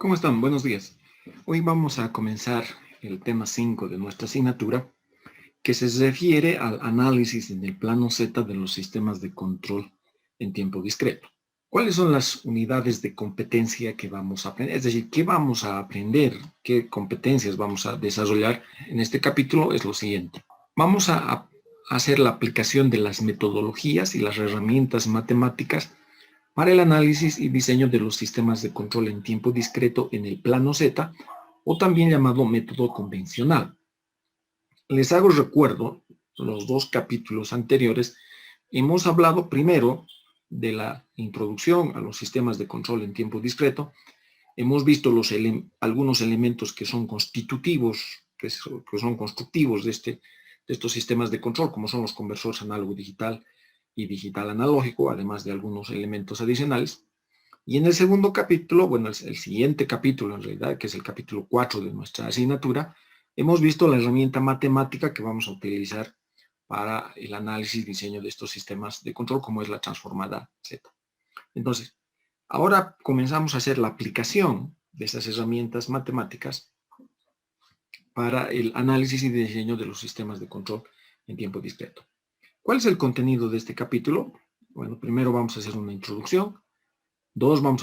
¿Cómo están? Buenos días. Hoy vamos a comenzar el tema 5 de nuestra asignatura, que se refiere al análisis en el plano Z de los sistemas de control en tiempo discreto. ¿Cuáles son las unidades de competencia que vamos a aprender? Es decir, ¿qué vamos a aprender? ¿Qué competencias vamos a desarrollar? En este capítulo es lo siguiente. Vamos a hacer la aplicación de las metodologías y las herramientas matemáticas para el análisis y diseño de los sistemas de control en tiempo discreto en el plano Z, o también llamado método convencional. Les hago recuerdo, los dos capítulos anteriores, hemos hablado primero de la introducción a los sistemas de control en tiempo discreto. Hemos visto algunos elementos que son constitutivos, que son constructivos de estos sistemas de control, como son los conversores análogo digital y digital analógico, además de algunos elementos adicionales. Y en el segundo capítulo, bueno, el siguiente capítulo en realidad, que es el capítulo 4 de nuestra asignatura, hemos visto la herramienta matemática que vamos a utilizar para el análisis y diseño de estos sistemas de control, como es la transformada Z. Entonces, ahora comenzamos a hacer la aplicación de esas herramientas matemáticas para el análisis y diseño de los sistemas de control en tiempo discreto. ¿Cuál es el contenido de este capítulo? Bueno, primero vamos a hacer una introducción. Dos, vamos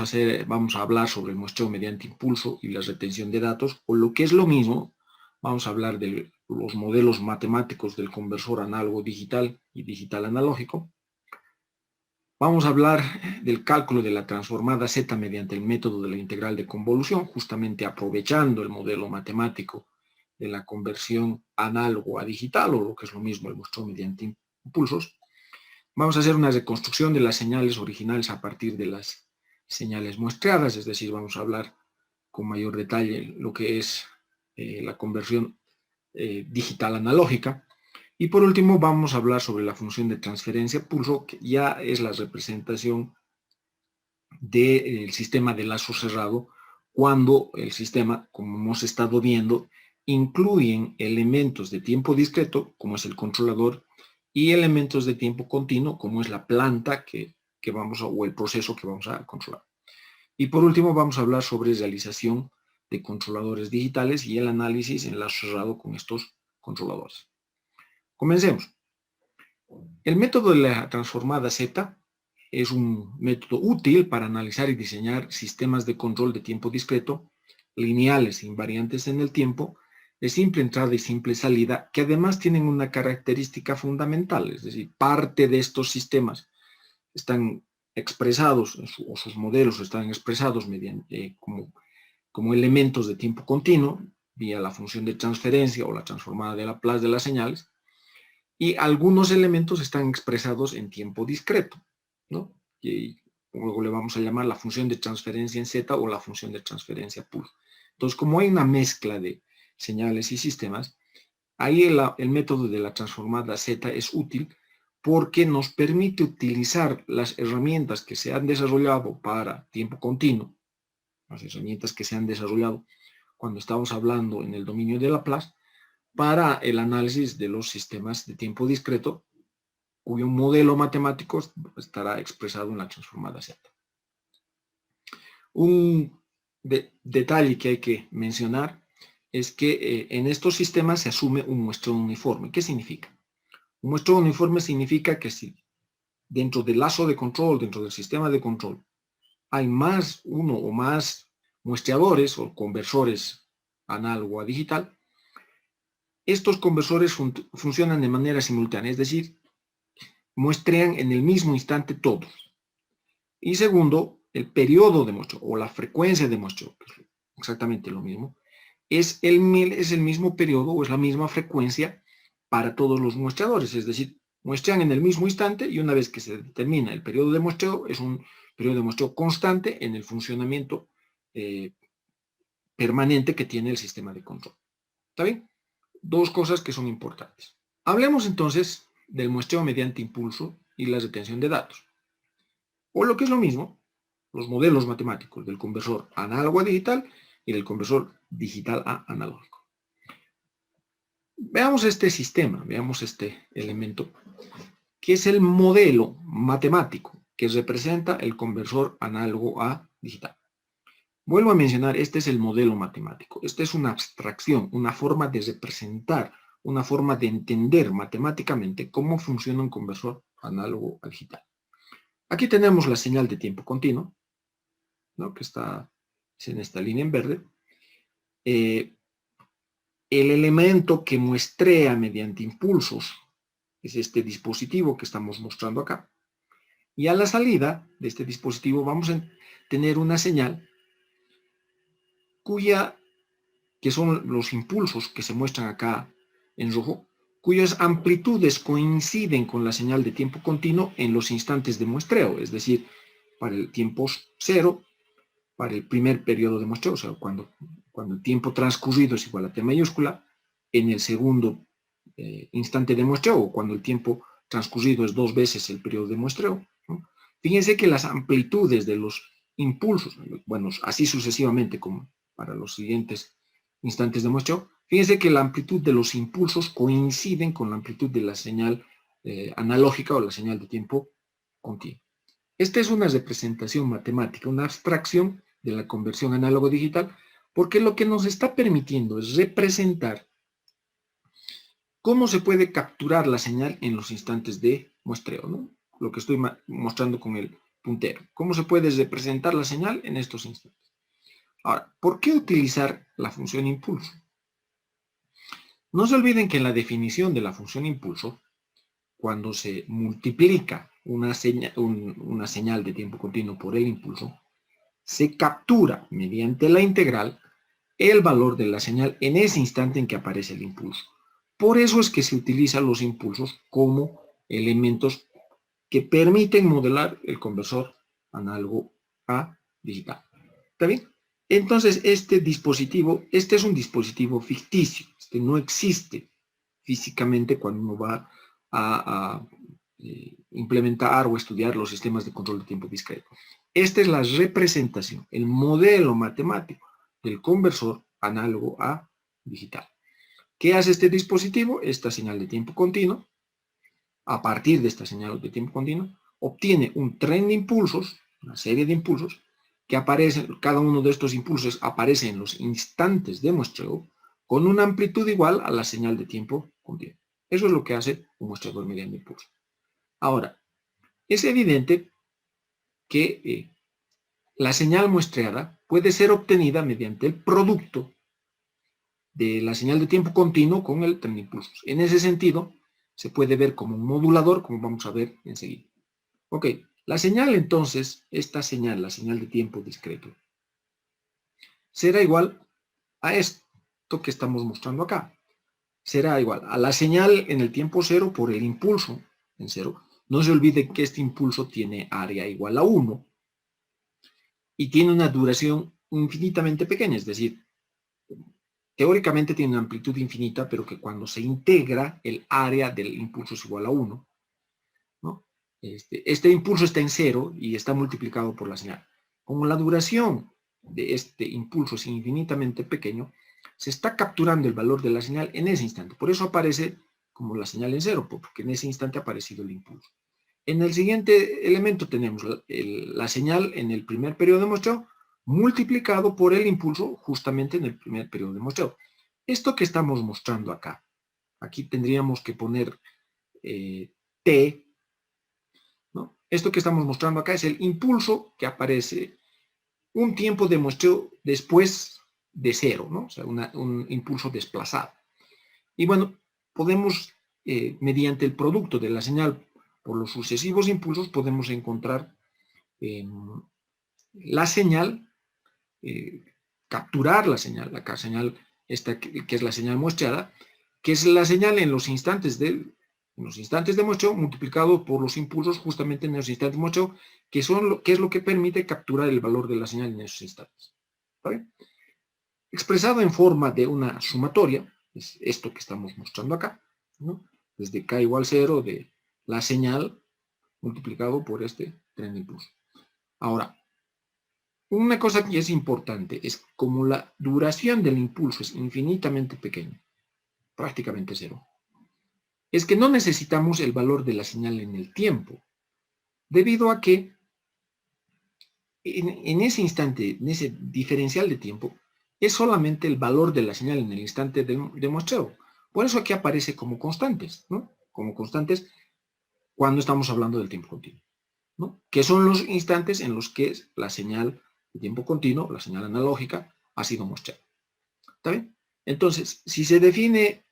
a hablar sobre el muestreo mediante impulso y la retención de datos, o lo que es lo mismo, vamos a hablar de los modelos matemáticos del conversor análogo digital y digital analógico. Vamos a hablar del cálculo de la transformada Z mediante el método de la integral de convolución, justamente aprovechando el modelo matemático de la conversión análogo a digital, o lo que es lo mismo, el muestreo mediante impulsos. Vamos a hacer una reconstrucción de las señales originales a partir de las señales muestreadas, es decir, vamos a hablar con mayor detalle lo que es la conversión digital analógica. Y por último vamos a hablar sobre la función de transferencia pulso, que ya es la representación del sistema de lazo cerrado, cuando el sistema, como hemos estado viendo, incluyen elementos de tiempo discreto, como es el controlador, y elementos de tiempo continuo, como es la planta o el proceso que vamos a controlar. Y por último vamos a hablar sobre realización de controladores digitales y el análisis en lazo cerrado con estos controladores. Comencemos. El método de la transformada Z es un método útil para analizar y diseñar sistemas de control de tiempo discreto, lineales e invariantes en el tiempo, de simple entrada y simple salida, que además tienen una característica fundamental, es decir, parte de estos sistemas están expresados, o sus modelos están expresados mediante, como elementos de tiempo continuo, vía la función de transferencia o la transformada de Laplace de las señales, y algunos elementos están expresados en tiempo discreto, ¿no? Y luego le vamos a llamar la función de transferencia en Z o la función de transferencia pulso. Entonces, como hay una mezcla de señales y sistemas, ahí el método de la transformada Z es útil porque nos permite utilizar las herramientas que se han desarrollado para tiempo continuo, las herramientas que se han desarrollado cuando estamos hablando en el dominio de Laplace, para el análisis de los sistemas de tiempo discreto, cuyo modelo matemático estará expresado en la transformada Z. Un detalle que hay que mencionar es que en estos sistemas se asume un muestreo uniforme. ¿Qué significa? Un muestreo uniforme significa que si dentro del lazo de control, dentro del sistema de control, hay uno o más muestreadores o conversores análogo a digital, estos conversores funcionan de manera simultánea, es decir, muestrean en el mismo instante todos. Y segundo, el periodo de muestreo o la frecuencia de muestreo, que es exactamente lo mismo, es el mismo periodo o es la misma frecuencia para todos los muestreadores, es decir, muestrean en el mismo instante, y una vez que se determina el periodo de muestreo, es un periodo de muestreo constante en el funcionamiento permanente que tiene el sistema de control. ¿Está bien? Dos cosas que son importantes. Hablemos entonces del muestreo mediante impulso y la retención de datos. O lo que es lo mismo, los modelos matemáticos del conversor análogo a digital y del conversor digital a analógico. Veamos este sistema, veamos este elemento, que es el modelo matemático que representa el conversor análogo a digital. Vuelvo a mencionar, este es el modelo matemático. Esta es una abstracción, una forma de representar, una forma de entender matemáticamente cómo funciona un conversor análogo al digital. Aquí tenemos la señal de tiempo continuo, ¿no? Que está en esta línea en verde. El elemento que muestrea mediante impulsos es este dispositivo que estamos mostrando acá. Y a la salida de este dispositivo vamos a tener una señal que son los impulsos que se muestran acá en rojo, cuyas amplitudes coinciden con la señal de tiempo continuo en los instantes de muestreo, es decir, para el tiempo cero, para el primer periodo de muestreo, o sea, cuando el tiempo transcurrido es igual a T mayúscula, en el segundo instante de muestreo, o cuando el tiempo transcurrido es 2 veces el periodo de muestreo, ¿no? Fíjense que las amplitudes de los impulsos, bueno, así sucesivamente como para los siguientes instantes de muestreo, fíjense que la amplitud de los impulsos coinciden con la amplitud de la señal analógica o la señal de tiempo continuo. Esta es una representación matemática, una abstracción de la conversión análogo-digital, porque lo que nos está permitiendo es representar cómo se puede capturar la señal en los instantes de muestreo, ¿no? Lo que estoy mostrando con el puntero. ¿Cómo se puede representar la señal en estos instantes? Ahora, ¿por qué utilizar la función impulso? No se olviden que en la definición de la función impulso, cuando se multiplica una señal de tiempo continuo por el impulso, se captura mediante la integral el valor de la señal en ese instante en que aparece el impulso. Por eso es que se utilizan los impulsos como elementos que permiten modelar el conversor análogo a digital. ¿Está bien? Entonces, este es un dispositivo ficticio. Este no existe físicamente cuando uno va a implementar o estudiar los sistemas de control de tiempo discreto. Esta es la representación, el modelo matemático del conversor análogo a digital. ¿Qué hace este dispositivo? Esta señal de tiempo continuo, a partir de esta señal de tiempo continuo, obtiene un tren de impulsos, una serie de impulsos, que aparecen, cada uno de estos impulsos aparece en los instantes de muestreo con una amplitud igual a la señal de tiempo continuo. Eso es lo que hace un muestrador mediante impulso. Ahora, es evidente que la señal muestreada puede ser obtenida mediante el producto de la señal de tiempo continuo con el tren de impulsos. En ese sentido, se puede ver como un modulador, como vamos a ver enseguida. Ok, la señal entonces, esta señal, la señal de tiempo discreto, será igual a esto que estamos mostrando acá. Será igual a la señal en el tiempo cero por el impulso en cero. No se olvide que este impulso tiene área igual a 1 y tiene una duración infinitamente pequeña, es decir, teóricamente tiene una amplitud infinita, pero que cuando se integra el área del impulso es igual a 1, ¿no? Este impulso está en 0 y está multiplicado por la señal. Como la duración de este impulso es infinitamente pequeño, se está capturando el valor de la señal en ese instante. Por eso aparece como la señal en 0, porque en ese instante ha aparecido el impulso. En el siguiente elemento tenemos la señal en el primer periodo de muestreo multiplicado por el impulso justamente en el primer periodo de muestreo. Esto que estamos mostrando acá, aquí tendríamos que poner T, ¿no? Esto que estamos mostrando acá es el impulso que aparece un tiempo de muestreo después de 0, ¿no? O sea, un impulso desplazado. Y bueno, podemos, mediante el producto de la señal por los sucesivos impulsos, podemos encontrar la señal, capturar la señal esta que es la señal muestreada, que es la señal en los instantes de muestreo multiplicado por los impulsos justamente en esos instantes de muestreo, que es lo que permite capturar el valor de la señal en esos instantes. ¿Vale? Expresado en forma de una sumatoria, es esto que estamos mostrando acá, ¿no? Desde k igual 0 de la señal multiplicado por este tren de impulso. Ahora, una cosa que es importante es como la duración del impulso es infinitamente pequeña, prácticamente 0, es que no necesitamos el valor de la señal en el tiempo, debido a que en ese instante, en ese diferencial de tiempo, es solamente el valor de la señal en el instante de muestreo. Por eso aquí aparece como constantes, ¿no? Como constantes cuando estamos hablando del tiempo continuo, ¿no? Que son los instantes en los que la señal de tiempo continuo, la señal analógica, ha sido muestreada. ¿Está bien? Entonces, si se define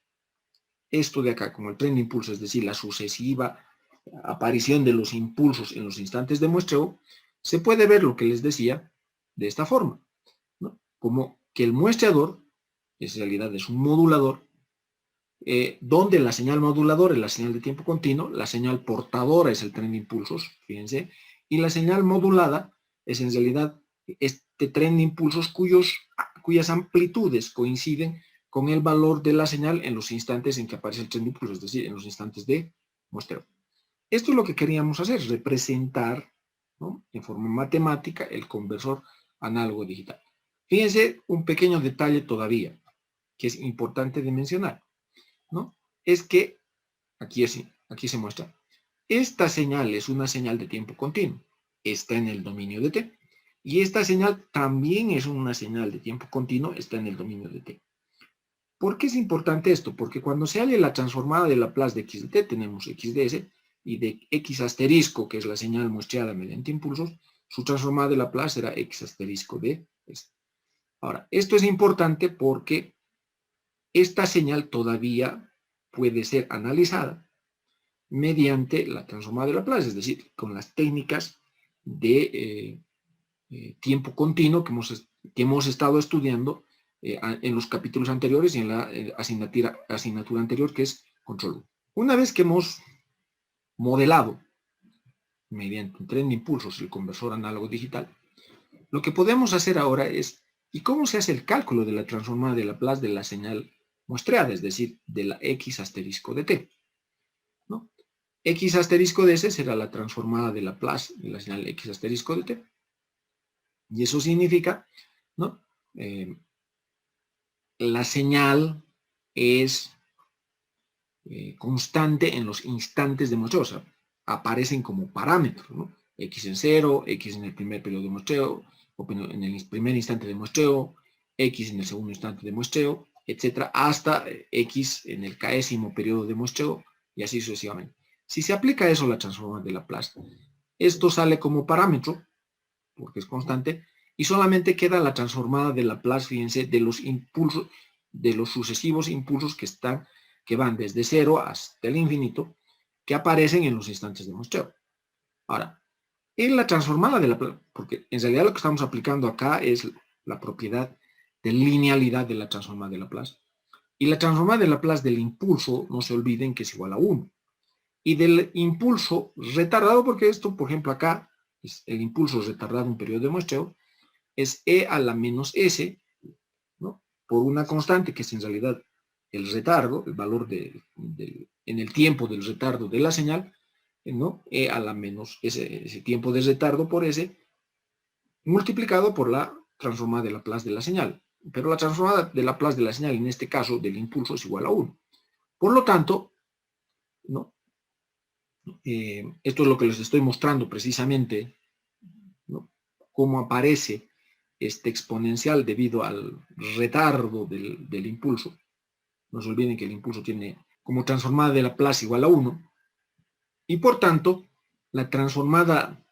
esto de acá como el tren de impulso, es decir, la sucesiva aparición de los impulsos en los instantes de muestreo, se puede ver lo que les decía de esta forma, ¿no? Como que el muestreador, en realidad es un modulador, donde la señal moduladora es la señal de tiempo continuo, la señal portadora es el tren de impulsos, fíjense, y la señal modulada es en realidad este tren de impulsos cuyas amplitudes coinciden con el valor de la señal en los instantes en que aparece el tren de impulsos, es decir, en los instantes de muestreo. Esto es lo que queríamos hacer, representar, ¿no?, en forma matemática el conversor análogo digital. Fíjense un pequeño detalle todavía que es importante de mencionar, ¿no? Es que, aquí se muestra, esta señal es una señal de tiempo continuo, está en el dominio de t, y esta señal también es una señal de tiempo continuo, está en el dominio de t. ¿Por qué es importante esto? Porque cuando se halle la transformada de Laplace de x de t, tenemos x de s, y de x asterisco, que es la señal muestreada mediante impulsos, su transformada de Laplace será x asterisco de s. Ahora, esto es importante porque esta señal todavía puede ser analizada mediante la transformada de Laplace, es decir, con las técnicas de tiempo continuo que hemos estado estudiando en los capítulos anteriores y en la asignatura anterior, que es control 1. Una vez que hemos modelado mediante un tren de impulsos el conversor análogo digital, lo que podemos hacer ahora es, ¿y cómo se hace el cálculo de la transformada de Laplace de la señal muestreada, es decir, de la x asterisco de t? ¿No? X asterisco de s será la transformada de Laplace de la señal x asterisco de t. Y eso significa, ¿no?, la señal es constante en los instantes de muestreo, o sea, aparecen como parámetros, ¿no? X en 0, X en el primer periodo de muestreo, o en el primer instante de muestreo, X en el segundo instante de muestreo, etcétera, hasta X en el késimo periodo de muestreo, y así sucesivamente. Si se aplica eso a la transformada de Laplace, esto sale como parámetro, porque es constante, y solamente queda la transformada de Laplace, fíjense, de los impulsos, de los sucesivos impulsos que van desde 0 hasta el infinito, que aparecen en los instantes de muestreo. Ahora, en la transformada de Laplace, porque en realidad lo que estamos aplicando acá es la propiedad de linealidad de la transformada de Laplace, y la transformada de Laplace del impulso, no se olviden que es igual a 1, y del impulso retardado, porque esto, por ejemplo, acá, es el impulso retardado en un periodo de muestreo, es e a la menos s, ¿no?, por una constante que es en realidad el retardo, el valor en el tiempo del retardo de la señal, ¿no?, e a la menos ese tiempo de retardo por s, multiplicado por la transformada de Laplace de la señal. Pero la transformada de Laplace de la señal, en este caso del impulso, es igual a 1. Por lo tanto, ¿no?, esto es lo que les estoy mostrando precisamente, ¿no?, cómo aparece este exponencial debido al retardo del impulso. No se olviden que el impulso tiene como transformada de Laplace igual a 1, y por tanto, la transformada,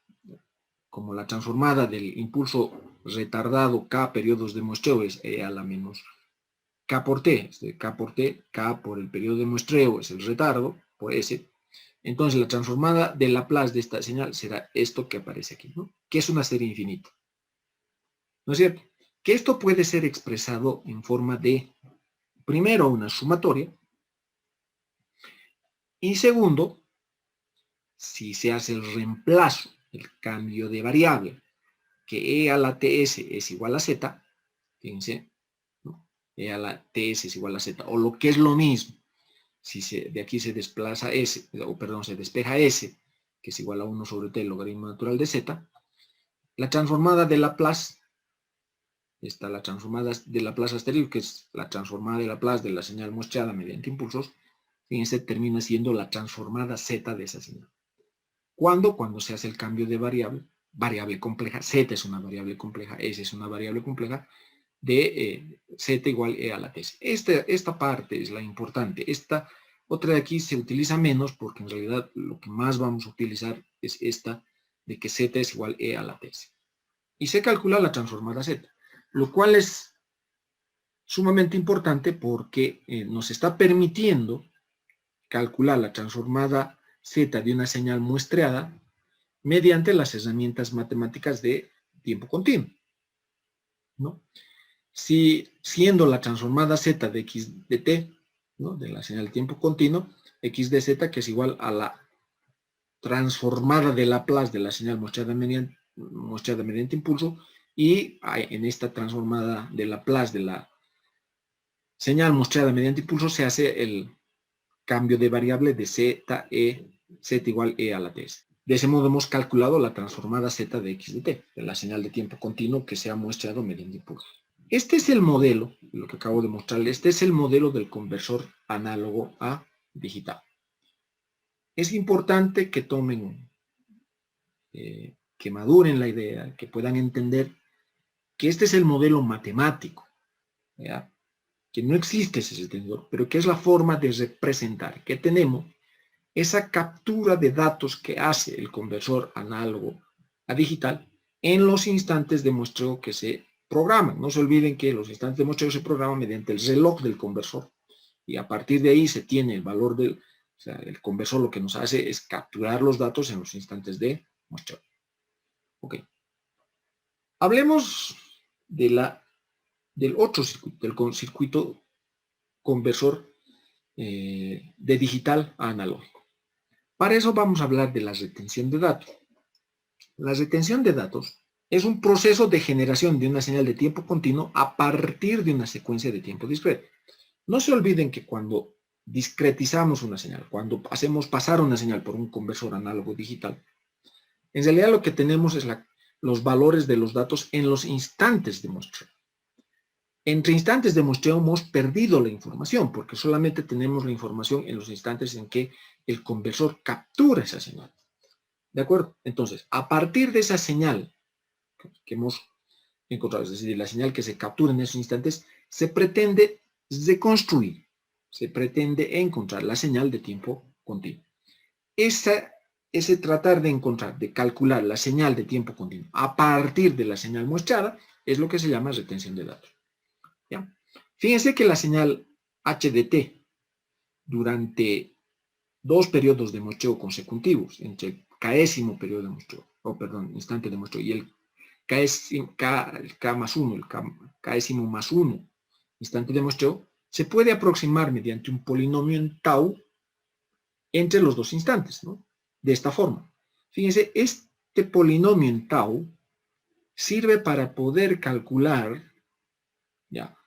como la transformada del impulso retardado k periodos de muestreo es e a la menos k por t, k por t, k por el periodo de muestreo es el retardo, por s. Entonces la transformada de Laplace de esta señal será esto que aparece aquí, ¿no?, que es una serie infinita. ¿No es cierto? Que esto puede ser expresado en forma de, primero, una sumatoria, y segundo, si se hace el reemplazo, el cambio de variable, que e a la ts es igual a z, fíjense, ¿no?, e a la ts es igual a z, o lo que es lo mismo, si de aquí se desplaza s, o perdón, se despeja s, que es igual a 1 sobre t logaritmo natural de z, la transformada de Laplace, está la transformada de Laplace asterisco, que es la transformada de Laplace de la señal muestreada mediante impulsos, fíjense, termina siendo la transformada z de esa señal. ¿Cuándo? Cuando se hace el cambio de variable variable compleja, z es una variable compleja, s es una variable compleja, de z igual e a la t. Esta parte es la importante. Esta otra de aquí se utiliza menos porque en realidad lo que más vamos a utilizar es esta de que z es igual e a la t. Y se calcula la transformada z, lo cual es sumamente importante porque nos está permitiendo calcular la transformada z de una señal muestreada mediante las herramientas matemáticas de tiempo continuo, ¿no? Si siendo la transformada z de x de t, ¿no?, de la señal de tiempo continuo, x de z, que es igual a la transformada de Laplace de la señal mostrada mediante impulso, y en esta transformada de Laplace de la señal mostrada mediante impulso se hace el cambio de variable de z igual e a la t. De ese modo hemos calculado la transformada z de x de t, de la señal de tiempo continuo que se ha muestrado mediante impulso. Este es el modelo, lo que acabo de mostrarles, este es el modelo del conversor análogo a digital. Es importante que tomen, que maduren la idea, que puedan entender que este es el modelo matemático, ¿ya?, que no existe ese extensor, pero que es la forma de representar, que tenemos esa captura de datos que hace el conversor análogo a digital en los instantes de muestreo que se programan. No se olviden que los instantes de muestreo se programan mediante el reloj del conversor, y a partir de ahí se tiene el valor del, o sea, el conversor lo que nos hace es capturar los datos en los instantes de muestreo. Ok. Hablemos del otro circuito, del circuito conversor de digital a analógico. Para eso vamos a hablar de la retención de datos. La retención de datos es un proceso de generación de una señal de tiempo continuo a partir de una secuencia de tiempo discreto. No se olviden que cuando discretizamos una señal, cuando hacemos pasar una señal por un conversor análogo digital, en realidad lo que tenemos es los valores de los datos en los instantes de muestreo. Entre instantes de muestreo hemos perdido la información, porque solamente tenemos la información en los instantes en que el conversor captura esa señal. ¿De acuerdo? Entonces, a partir de esa señal que hemos encontrado, es decir, la señal que se captura en esos instantes, se pretende reconstruir, se pretende encontrar la señal de tiempo continuo. Ese tratar de encontrar, de calcular la señal de tiempo continuo a partir de la señal muestrada, es lo que se llama retención de datos. ¿Ya? Fíjense que la señal h de t durante dos periodos de muestreo consecutivos, entre el késimo periodo de muestreo, instante de muestreo, y el k más 1, el késimo más 1 instante de muestreo, se puede aproximar mediante un polinomio en tau entre los dos instantes, ¿no?, de esta forma. Fíjense, este polinomio en tau sirve para poder calcular, ¿ya?,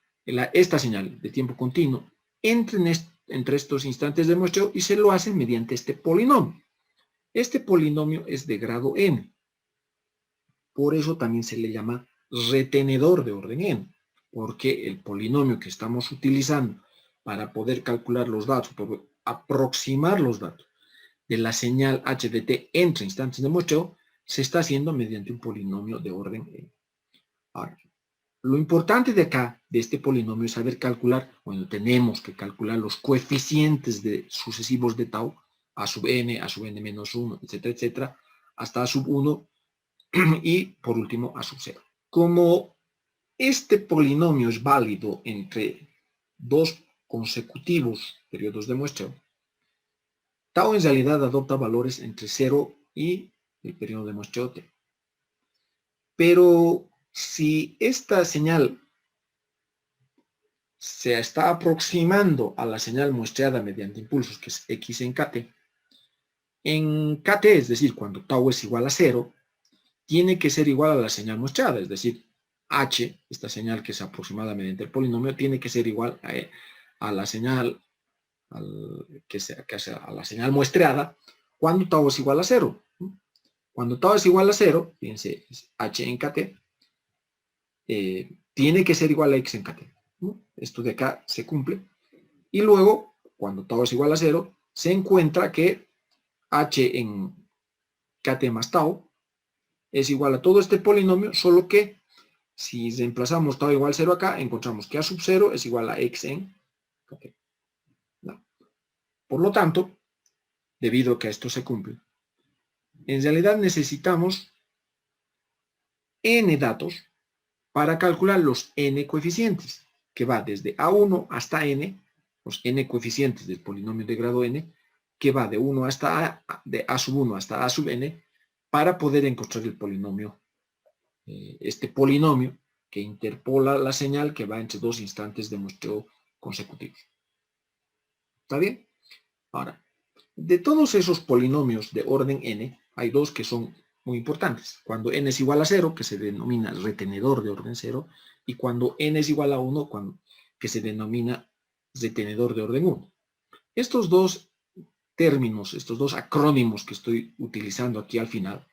esta señal de tiempo continuo entre estos instantes de muestreo, y se lo hacen mediante este polinomio. Este polinomio es de grado n. Por eso también se le llama retenedor de orden n, porque el polinomio que estamos utilizando para poder calcular los datos, para aproximar los datos de la señal h de t entre instantes de muestreo, se está haciendo mediante un polinomio de orden n. Ahora, lo importante de acá, de este polinomio, es saber calcular, bueno, tenemos que calcular los coeficientes sucesivos de tau, a sub n menos 1, etcétera, etcétera, hasta a sub 1, y por último a sub 0. Como este polinomio es válido entre dos consecutivos periodos de muestreo, tau en realidad adopta valores entre 0 y el periodo de muestreo t. Pero si esta señal se está aproximando a la señal muestreada mediante impulsos, que es x en kt, es decir, cuando tau es igual a 0, tiene que ser igual a la señal muestreada, es decir, h, esta señal que es aproximada mediante el polinomio, tiene que ser igual a la señal a la señal muestreada cuando tau es igual a 0. Cuando tau es igual a 0, fíjense, h en kt, tiene que ser igual a x en kt. Esto de acá se cumple. Y luego, cuando tau es igual a 0, se encuentra que h en kt más tau es igual a todo este polinomio, solo que si reemplazamos tau igual a 0 acá, encontramos que a sub 0 es igual a x en kt. ¿No? Por lo tanto, debido a que esto se cumple, en realidad necesitamos n datos para calcular los n coeficientes, que va desde a1 hasta n, los n coeficientes del polinomio de grado n, que va de 1 hasta a, de a sub 1 hasta a sub n, para poder encontrar el polinomio, este polinomio que interpola la señal que va entre dos instantes de muestreo consecutivos. ¿Está bien? Ahora, de todos esos polinomios de orden n, hay dos que son muy importantes. Cuando n es igual a 0, que se denomina retenedor de orden 0, y cuando n es igual a 1, que se denomina retenedor de orden 1. Estos dos términos, estos dos acrónimos que estoy utilizando aquí al final,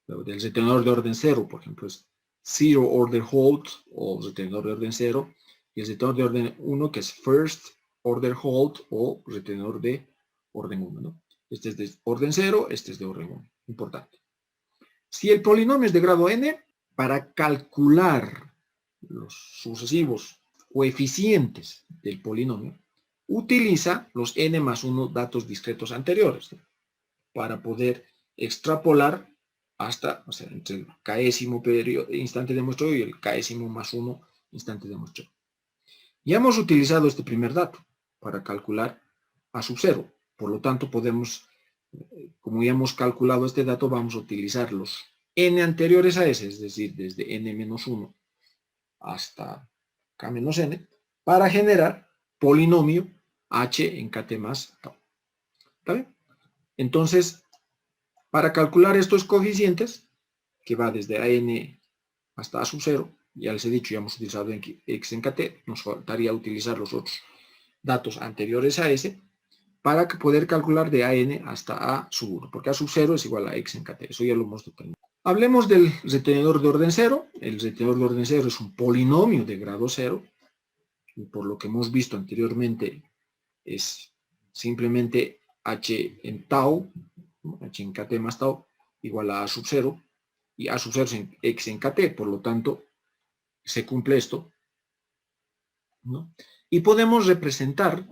del retenedor de orden 0, por ejemplo, es Zero Order Hold o retenedor de orden 0, y el retenedor de orden 1 que es First Order Hold o retenedor de orden 1, ¿no? Este es de orden 0, este es de orden 1. Importante. Si el polinomio es de grado n, para calcular los sucesivos coeficientes del polinomio, utiliza los n más 1 datos discretos anteriores, ¿no? Para poder extrapolar hasta, o sea, entre el késimo instante de muestreo y el késimo más 1 instante de muestreo. Ya hemos utilizado este primer dato para calcular a sub 0. Por lo tanto, podemos, como ya hemos calculado este dato, vamos a utilizar los n anteriores a ese, es decir, desde n-1 hasta k-n, para generar polinomio h en kt más tau. ¿Está bien? Entonces, para calcular estos coeficientes, que va desde an hasta a sub 0, ya les he dicho, ya hemos utilizado x en kt, nos faltaría utilizar los otros datos anteriores a ese, para poder calcular de an hasta a sub 1, porque a sub 0 es igual a x en kt, eso ya lo hemos determinado. Hablemos del retenedor de orden 0, el retenedor de orden 0 es un polinomio de grado 0, y por lo que hemos visto anteriormente es simplemente h en tau, h en kt más tau, igual a sub 0, y a sub 0 es x en kt, por lo tanto, se cumple esto, ¿no? Y podemos representar,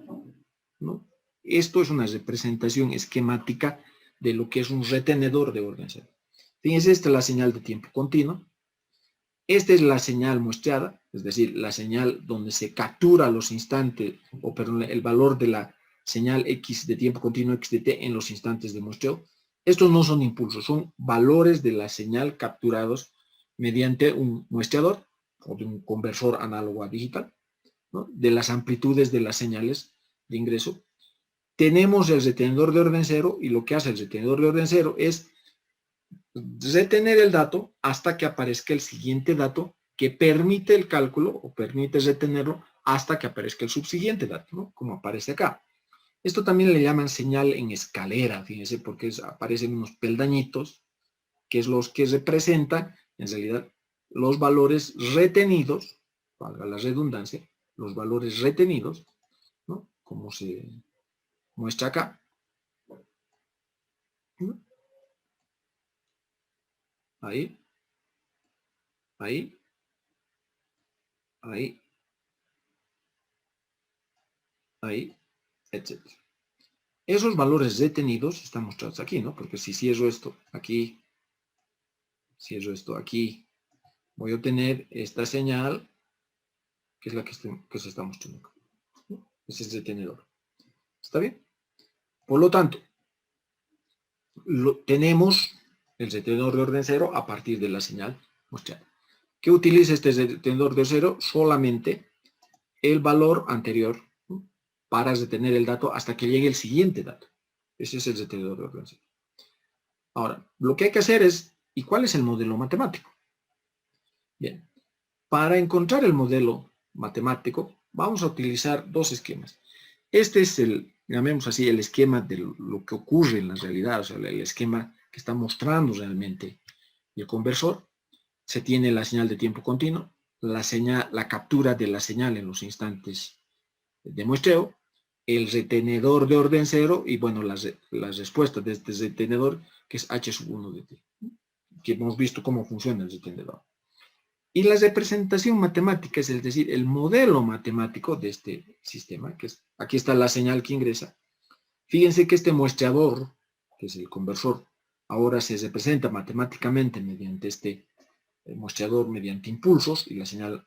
¿no? Esto es una representación esquemática de lo que es un retenedor de orden 0. Fíjense, esta es la señal de tiempo continuo. Esta es la señal muestreada, es decir, la señal donde se captura los instantes, o perdón, el valor de la señal x de tiempo continuo x de t en los instantes de muestreo. Estos no son impulsos, son valores de la señal capturados mediante un muestreador o de un conversor análogo a digital, ¿no? De las amplitudes de las señales de ingreso. Tenemos el retenedor de orden 0 y lo que hace el retenedor de orden 0 es retener el dato hasta que aparezca el siguiente dato que permite el cálculo o permite retenerlo hasta que aparezca el subsiguiente dato, ¿no? Como aparece acá. Esto también le llaman señal en escalera, fíjense, porque aparecen unos peldañitos, que es los que representan, en realidad, los valores retenidos, valga la redundancia, los valores retenidos, ¿no? Como se muestra acá, ¿no? Ahí, ahí, ahí, ahí, etc. Esos valores retenidos están mostrados aquí, ¿no? Porque si cierro esto aquí, cierro esto aquí, voy a obtener esta señal, que es la que se está mostrando acá, ¿no? Ese es el retenedor. ¿Está bien? Por lo tanto, tenemos el retenedor de orden 0 a partir de la señal mostrada. ¿Qué utiliza este retenedor de 0? Solamente el valor anterior, ¿no? Para retener el dato hasta que llegue el siguiente dato. Ese es el retenedor de orden 0. Ahora, lo que hay que hacer es, ¿y cuál es el modelo matemático? Bien, para encontrar el modelo matemático, vamos a utilizar dos esquemas. Este es llamemos así, el esquema de lo que ocurre en la realidad, o sea, el esquema que está mostrando realmente el conversor. Se tiene la señal de tiempo continuo, la captura de la señal en los instantes de muestreo, el retenedor de orden 0 y, bueno, las respuestas de este retenedor, que es h sub 1 de t. que hemos visto cómo funciona el detenedor. Y la representación matemática, es decir, el modelo matemático de este sistema, que es, aquí está la señal que ingresa. Fíjense que este muestreador, que es el conversor, ahora se representa matemáticamente mediante este muestreador, mediante impulsos, y la señal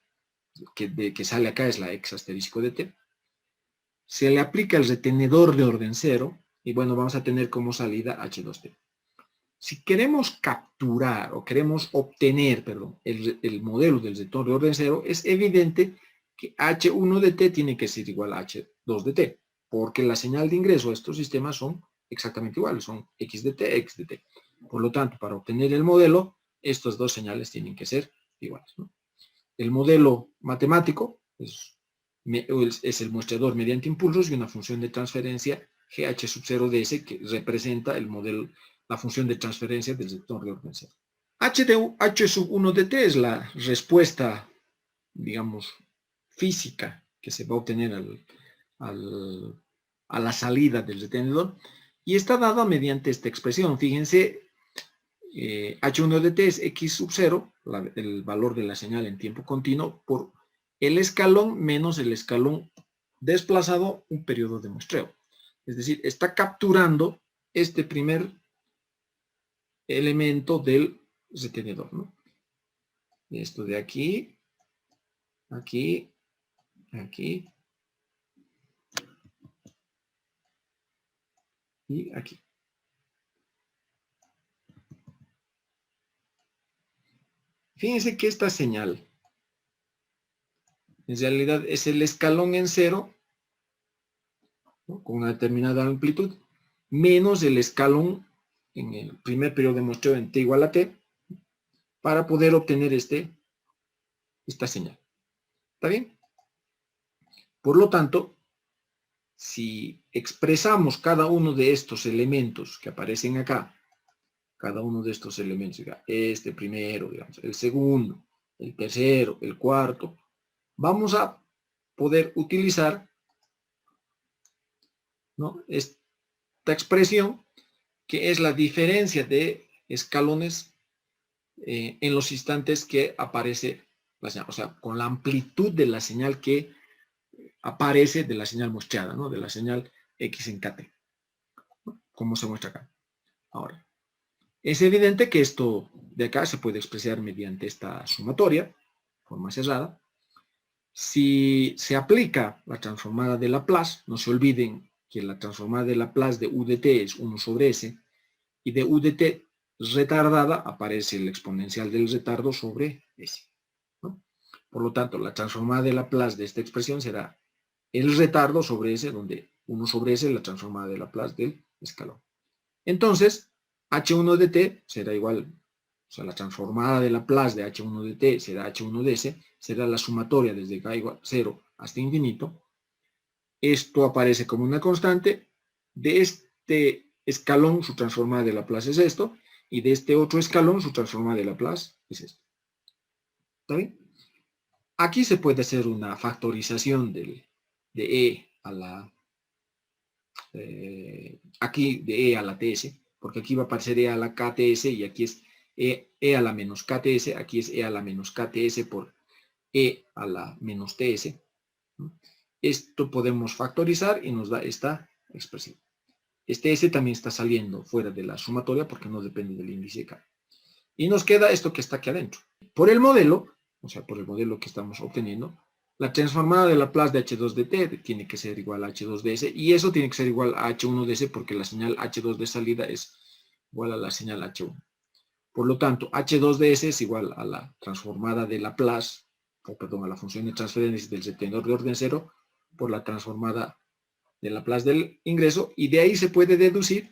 que sale acá es la x asterisco de t. Se le aplica el retenedor de orden 0, y bueno, vamos a tener como salida h2t. Si queremos capturar o queremos obtener, perdón, el modelo del retenedor de orden 0, es evidente que h1 de t tiene que ser igual a h2 de t, porque la señal de ingreso a estos sistemas son exactamente iguales, son x de t, x de t. Por lo tanto, para obtener el modelo, estas dos señales tienen que ser iguales, ¿no? El modelo matemático es el muestreador mediante impulsos y una función de transferencia gh sub 0 de s que representa el modelo, la función de transferencia del retenedor de orden 0. H sub 1 de t es la respuesta, digamos, física que se va a obtener a la salida del retenedor y está dada mediante esta expresión. Fíjense, h1 de t es x sub 0, el valor de la señal en tiempo continuo, por el escalón menos el escalón desplazado un periodo de muestreo. Es decir, está capturando este primer elemento del retenedor, ¿no? Esto de aquí, aquí, aquí y aquí. Fíjense que esta señal en realidad es el escalón en 0, ¿no?, con una determinada amplitud, menos el escalón en el primer periodo de muestreo en t igual a t, para poder obtener esta señal. ¿Está bien? Por lo tanto, si expresamos cada uno de estos elementos que aparecen acá, cada uno de estos elementos, este primero, digamos, el segundo, el tercero, el cuarto, vamos a poder utilizar, ¿no?, esta expresión que es la diferencia de escalones en los instantes que aparece la señal, o sea, con la amplitud de la señal que aparece de la señal muestreada, ¿no?, de la señal x en kt, ¿no?, como se muestra acá. Ahora, es evidente que esto de acá se puede expresar mediante esta sumatoria, forma cerrada. Si se aplica la transformada de Laplace, no se olviden que la transformada de Laplace de u de t es 1 sobre s, y de u de t retardada aparece el exponencial del retardo sobre s, ¿no? Por lo tanto, la transformada de Laplace de esta expresión será el retardo sobre s, donde 1 sobre s es la transformada de Laplace del escalón. Entonces, h1 de t será igual, o sea, la transformada de Laplace de h1 de t será h1 de s, será la sumatoria desde k igual a 0 hasta infinito. Esto aparece como una constante. De este escalón, su transformada de Laplace es esto, y de este otro escalón, su transformada de Laplace es esto. ¿Está bien? Aquí se puede hacer una factorización de e a la... aquí de e a la ts, porque aquí va a aparecer e a la kts y aquí es e a la menos kts, aquí es e a la menos kts por e a la menos ts. Esto podemos factorizar y nos da esta expresión. Este s también está saliendo fuera de la sumatoria porque no depende del índice k. Y nos queda esto que está aquí adentro. Por el modelo, o sea, por el modelo que estamos obteniendo, la transformada de Laplace de h2 de t tiene que ser igual a h2 de s, y eso tiene que ser igual a h1 de s porque la señal h2 de salida es igual a la señal h1. Por lo tanto, h2 de s es igual a la transformada de Laplace, o perdón, a la función de transferencia del retenedor de orden 0 por la transformada de Laplace del ingreso, y de ahí se puede deducir,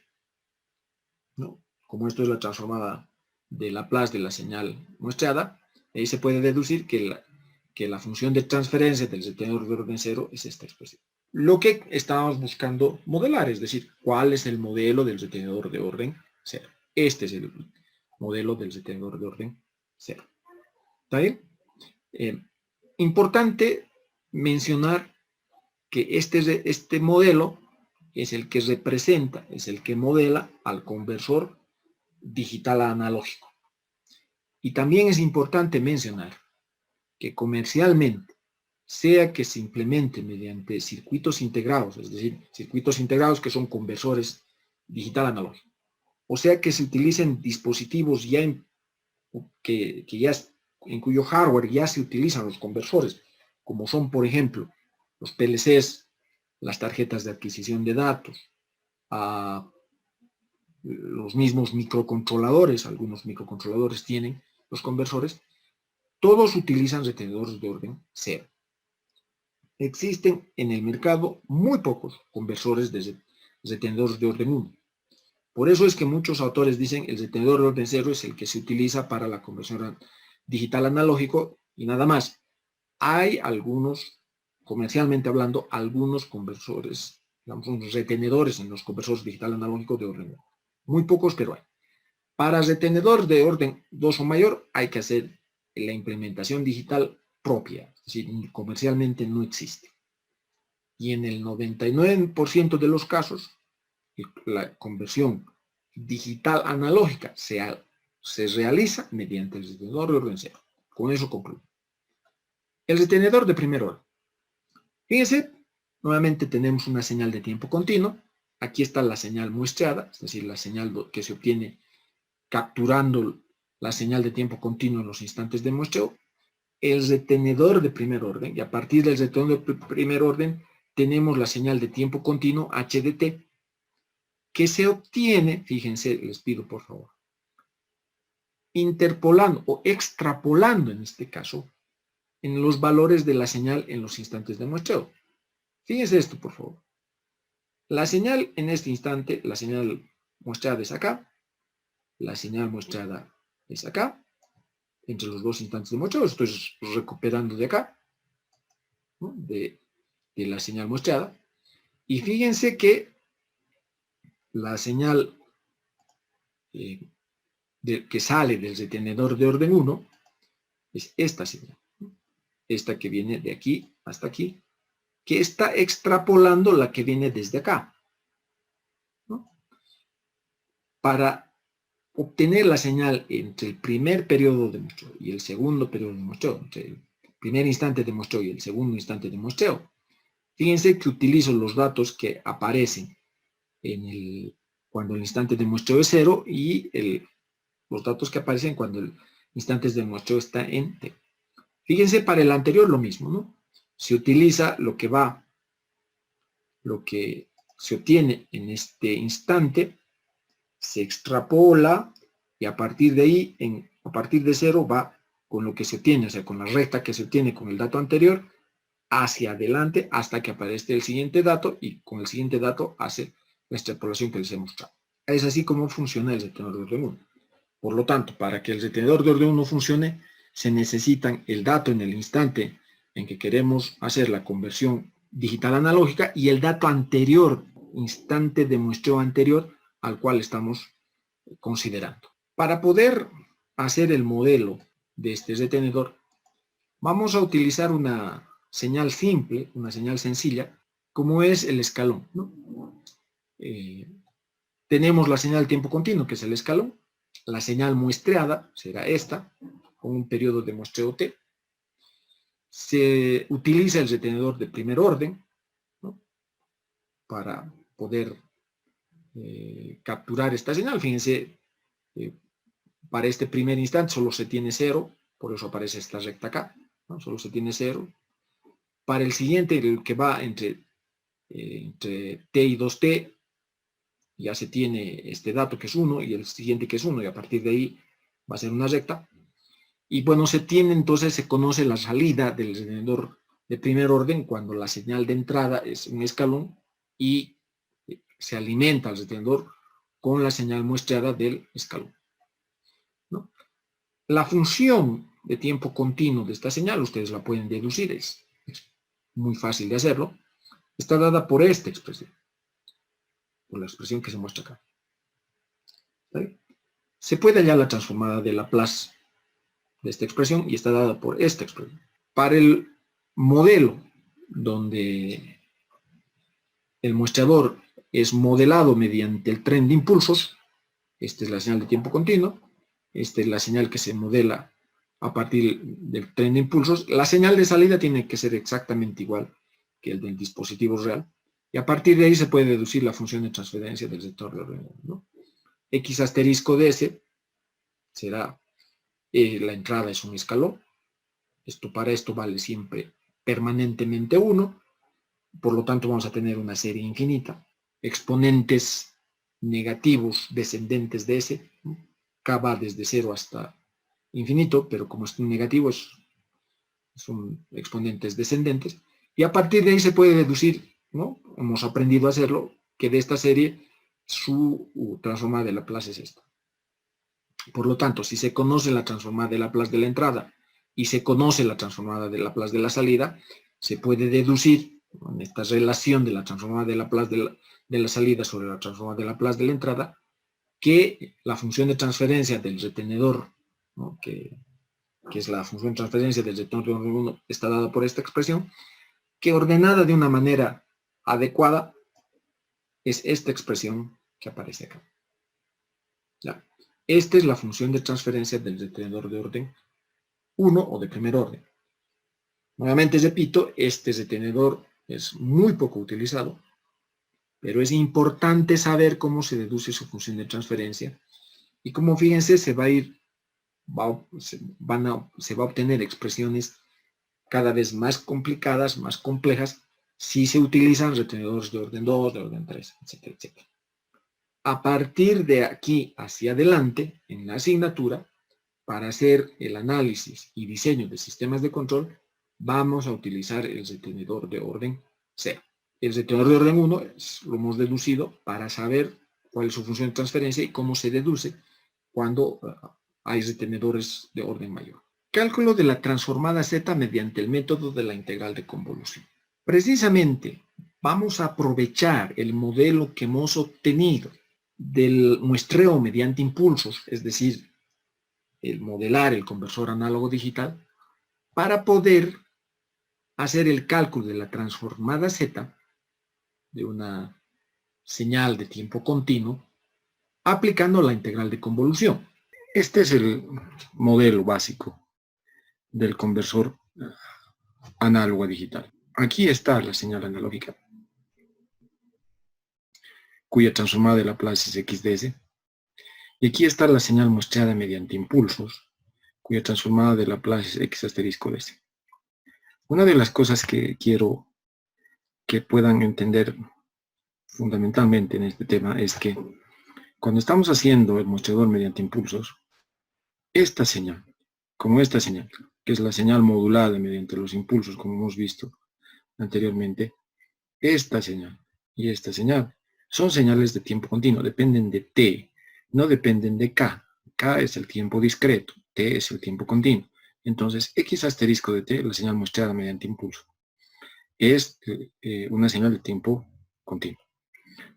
¿no?, como esto es la transformada de Laplace de la señal muestreada, de ahí se puede deducir que la función de transferencia del retenedor de orden 0 es esta expresión. Lo que estábamos buscando modelar, es decir, cuál es el modelo del retenedor de orden 0. Este es el modelo del retenedor de orden 0. ¿Está bien? Importante mencionar que este modelo es el que representa, es el que modela al conversor digital a analógico. Y también es importante mencionar que comercialmente, sea que se implemente mediante circuitos integrados, es decir, circuitos integrados que son conversores digital analógico, o sea que se utilicen dispositivos ya en cuyo hardware ya se utilizan los conversores, como son, por ejemplo, los PLCs, las tarjetas de adquisición de datos, los mismos microcontroladores, algunos microcontroladores tienen los conversores, todos utilizan retenedores de orden 0. Existen en el mercado muy pocos conversores de retenedores de orden 1. Por eso es que muchos autores dicen el retenedor de orden 0 es el que se utiliza para la conversión digital analógico y nada más. Hay algunos, comercialmente hablando, algunos conversores, digamos, unos retenedores en los conversores digital analógico de orden 1. Muy pocos, pero hay. Para retenedor de orden 2 o mayor hay que hacer la implementación digital propia, es decir, comercialmente no existe. Y en el 99% de los casos, la conversión digital analógica se realiza mediante el retenedor de orden 0. Con eso concluyo. El retenedor de primer orden. Fíjense, nuevamente tenemos una señal de tiempo continuo. Aquí está la señal muestreada, es decir, la señal que se obtiene capturando la señal de tiempo continuo en los instantes de muestreo. El retenedor de primer orden, y a partir del retenedor de primer orden tenemos la señal de tiempo continuo HDT, que se obtiene, fíjense, les pido por favor, interpolando o extrapolando en este caso en los valores de la señal en los instantes de muestreo. Fíjense esto, por favor. La señal en este instante, la señal muestrada es acá, la señal muestrada es acá, entre los dos instantes de muestreo, estoy recuperando de acá, ¿no? de la señal muestrada, y fíjense que la señal que sale del retenedor de orden 1 es esta señal, ¿no? Esta que viene de aquí hasta aquí, que está extrapolando la que viene desde acá, ¿no? Para obtener la señal entre el primer periodo de muestreo y el segundo periodo de muestreo, entre el primer instante de muestreo y el segundo instante de muestreo, fíjense que utilizo los datos que aparecen cuando el instante de muestreo es 0 y los datos que aparecen cuando el instante de muestreo está en T. Fíjense, para el anterior lo mismo, ¿no? Se utiliza lo que se obtiene en este instante, se extrapola y a partir de ahí, a partir de 0 va con lo que se obtiene, o sea, con la recta que se obtiene con el dato anterior, hacia adelante hasta que aparezca el siguiente dato y con el siguiente dato hace la extrapolación que les he mostrado. Es así como funciona el retenedor de orden 1. Por lo tanto, para que el retenedor de orden 1 funcione, se necesitan el dato en el instante en que queremos hacer la conversión digital analógica y el dato anterior, instante de muestreo anterior al cual estamos considerando. Para poder hacer el modelo de este retenedor, vamos a utilizar una señal simple, una señal sencilla, como es el escalón, ¿no? Tenemos la señal de tiempo continuo, que es el escalón. La señal muestreada será esta, con un periodo de muestreo T. Se utiliza el retenedor de primer orden, ¿no? Para poder capturar esta señal. Fíjense, para este primer instante solo se tiene 0, por eso aparece esta recta acá, ¿no? Solo se tiene 0. Para el siguiente, el que va entre T y 2T, ya se tiene este dato que es 1 y el siguiente que es 1, y a partir de ahí va a ser una recta. Y bueno, entonces se conoce la salida del retenedor de primer orden cuando la señal de entrada es un escalón y se alimenta el retenedor con la señal muestreada del escalón, ¿no? La función de tiempo continuo de esta señal, ustedes la pueden deducir, es muy fácil de hacerlo, está dada por esta expresión, por la expresión que se muestra acá. ¿Sí? Se puede hallar la transformada de Laplace de esta expresión y está dada por esta expresión. Para el modelo donde el muestrador es modelado mediante el tren de impulsos, esta es la señal de tiempo continuo, Esta es la señal que se modela a partir del tren de impulsos. La señal de salida tiene que ser exactamente igual que el del dispositivo real. Y a partir de ahí se puede deducir la función de transferencia del sector de orden, ¿no? X asterisco de S será, la entrada es un escalón. Para esto vale siempre permanentemente 1. Por lo tanto, vamos a tener una serie infinita. Exponentes negativos descendentes de S. K va desde 0 hasta infinito, pero como es un negativo, son exponentes descendentes. Y a partir de ahí se puede deducir, ¿no? Hemos aprendido a hacerlo, que de esta serie su transformada de Laplace es esta. Por lo tanto, si se conoce la transformada de Laplace de la entrada y se conoce la transformada de Laplace de la salida, se puede deducir en esta relación de la transformada de Laplace de la salida sobre la transformada de Laplace de la entrada, que la función de transferencia del retenedor, ¿no? que es la función de transferencia del retenedor de orden 1, está dada por esta expresión, que ordenada de una manera adecuada es esta expresión que aparece acá. ¿Ya? Esta es la función de transferencia del retenedor de orden 1 o de primer orden. Nuevamente repito, este retenedor es muy poco utilizado, pero es importante saber cómo se deduce su función de transferencia y como fíjense se va a obtener expresiones cada vez más complicadas, más complejas, si se utilizan retenedores de orden 2, de orden 3, etcétera, etcétera. A partir de aquí hacia adelante, en la asignatura, para hacer el análisis y diseño de sistemas de control, vamos a utilizar el retenedor de orden 0. El retenedor de orden 1 lo hemos deducido para saber cuál es su función de transferencia y cómo se deduce cuando hay retenedores de orden mayor. Cálculo de la transformada Z mediante el método de la integral de convolución. Precisamente vamos a aprovechar el modelo que hemos obtenido del muestreo mediante impulsos, es decir, el modelar el conversor análogo digital, para poder hacer el cálculo de la transformada Z de una señal de tiempo continuo aplicando la integral de convolución. Este es el modelo básico del conversor análogo a digital. Aquí está la señal analógica, cuya transformada de Laplace es x de s. Y aquí está la señal muestreada mediante impulsos, cuya transformada de Laplace es x asterisco de s. Una de las cosas que quiero que puedan entender fundamentalmente en este tema es que cuando estamos haciendo el mostrador mediante impulsos, esta señal, como esta señal, que es la señal modulada mediante los impulsos, como hemos visto anteriormente, esta señal y esta señal son señales de tiempo continuo, dependen de t, no dependen de k. K es el tiempo discreto, t es el tiempo continuo. Entonces, x asterisco de t, la señal muestreada mediante impulso, es una señal de tiempo continuo.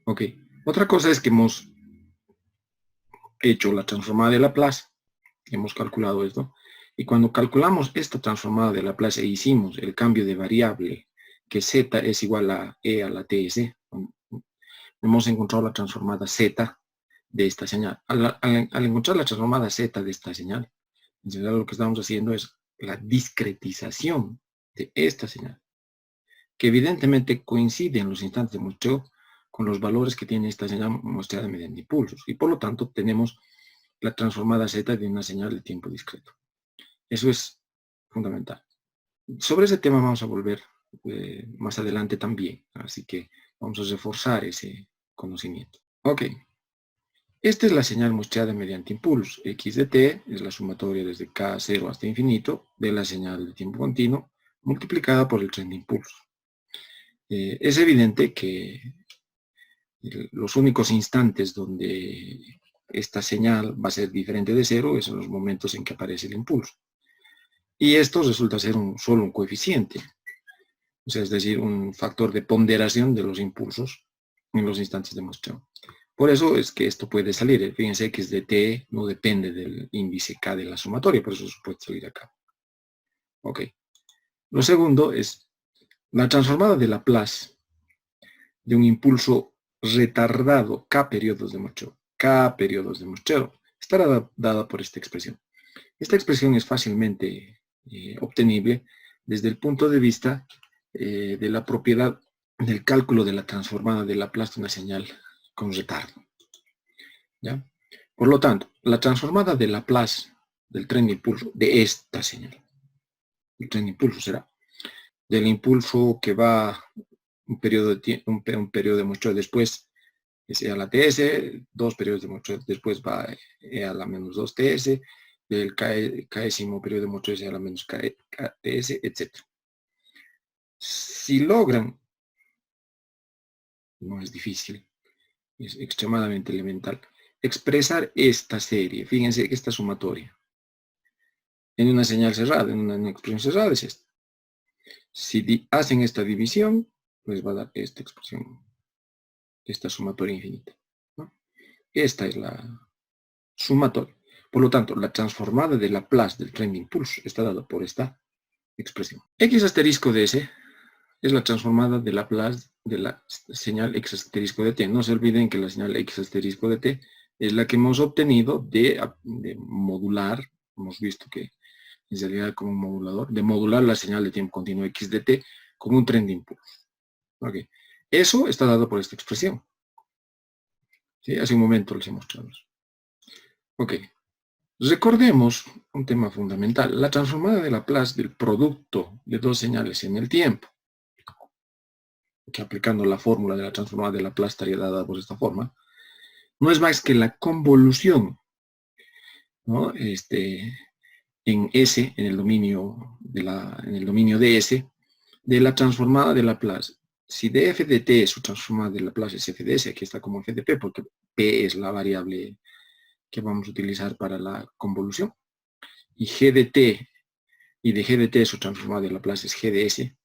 Ok, otra cosa es que hemos hecho la transformada de Laplace, hemos calculado esto, y cuando calculamos esta transformada de Laplace e hicimos el cambio de variable, que z es igual a e a la ts, hemos encontrado la transformada z de esta señal. Al encontrar la transformada z de esta señal, en general lo que estamos haciendo es la discretización de esta señal, que evidentemente coincide en los instantes de muestreo con los valores que tiene esta señal muestreada mediante impulsos, y por lo tanto tenemos la transformada z de una señal de tiempo discreto. Eso es fundamental. Sobre ese tema vamos a volver más adelante también, así que vamos a reforzar ese conocimiento. Ok, esta es la señal muestreada mediante impulso. X de t es la sumatoria desde k0 hasta infinito de la señal de tiempo continuo multiplicada por el tren de impulso. Es evidente que los únicos instantes donde esta señal va a ser diferente de 0 es en los momentos en que aparece el impulso. Y esto resulta ser solo un coeficiente, o sea, es decir, un factor de ponderación de los impulsos en los instantes de muestreo. Por eso es que esto puede salir. Fíjense, x de t no depende del índice k de la sumatoria, por eso puede salir acá. Ok. Lo segundo es la transformada de Laplace de un impulso retardado k periodos de muestreo. K periodos de muestreo estará dada por esta expresión. Esta expresión es fácilmente obtenible desde el punto de vista de la propiedad del cálculo de la transformada de Laplace de una señal con retardo. ¿Ya? Por lo tanto, la transformada de Laplace del tren de impulso de esta señal, el tren de impulso será del impulso que va un periodo de muestreo después, es E a la TS, 2 periodos de muestreo después va E a la menos 2 TS, del késimo periodo de muestreo es E a la menos KTS, etc. Si logran, no es difícil, es extremadamente elemental, expresar esta serie, fíjense que esta sumatoria, en una señal cerrada, en una expresión cerrada es esta. Si hacen esta división, les va a dar esta expresión, esta sumatoria infinita, ¿no? Esta es la sumatoria. Por lo tanto, la transformada de Laplace del tren de impulso está dada por esta expresión. X asterisco de S es la transformada de Laplace de la señal X asterisco de T. No se olviden que la señal X asterisco de T es la que hemos obtenido de modular, hemos visto que en realidad como un modulador, de modular la señal de tiempo continuo X de T con un tren de impulso. Okay. Eso está dado por esta expresión. ¿Sí? Hace un momento les he mostrado eso. Ok. Recordemos un tema fundamental, la transformada de Laplace del producto de dos señales en el tiempo, que aplicando la fórmula de la transformada de Laplace estaría dada por esta forma, no es más que la convolución, ¿no? En S, en el dominio de S, de la transformada de Laplace. Si de f de t su transformada de Laplace es f de s, aquí está como f de p, porque p es la variable que vamos a utilizar para la convolución. Y g de t, y de g de t su transformada de Laplace es g de s.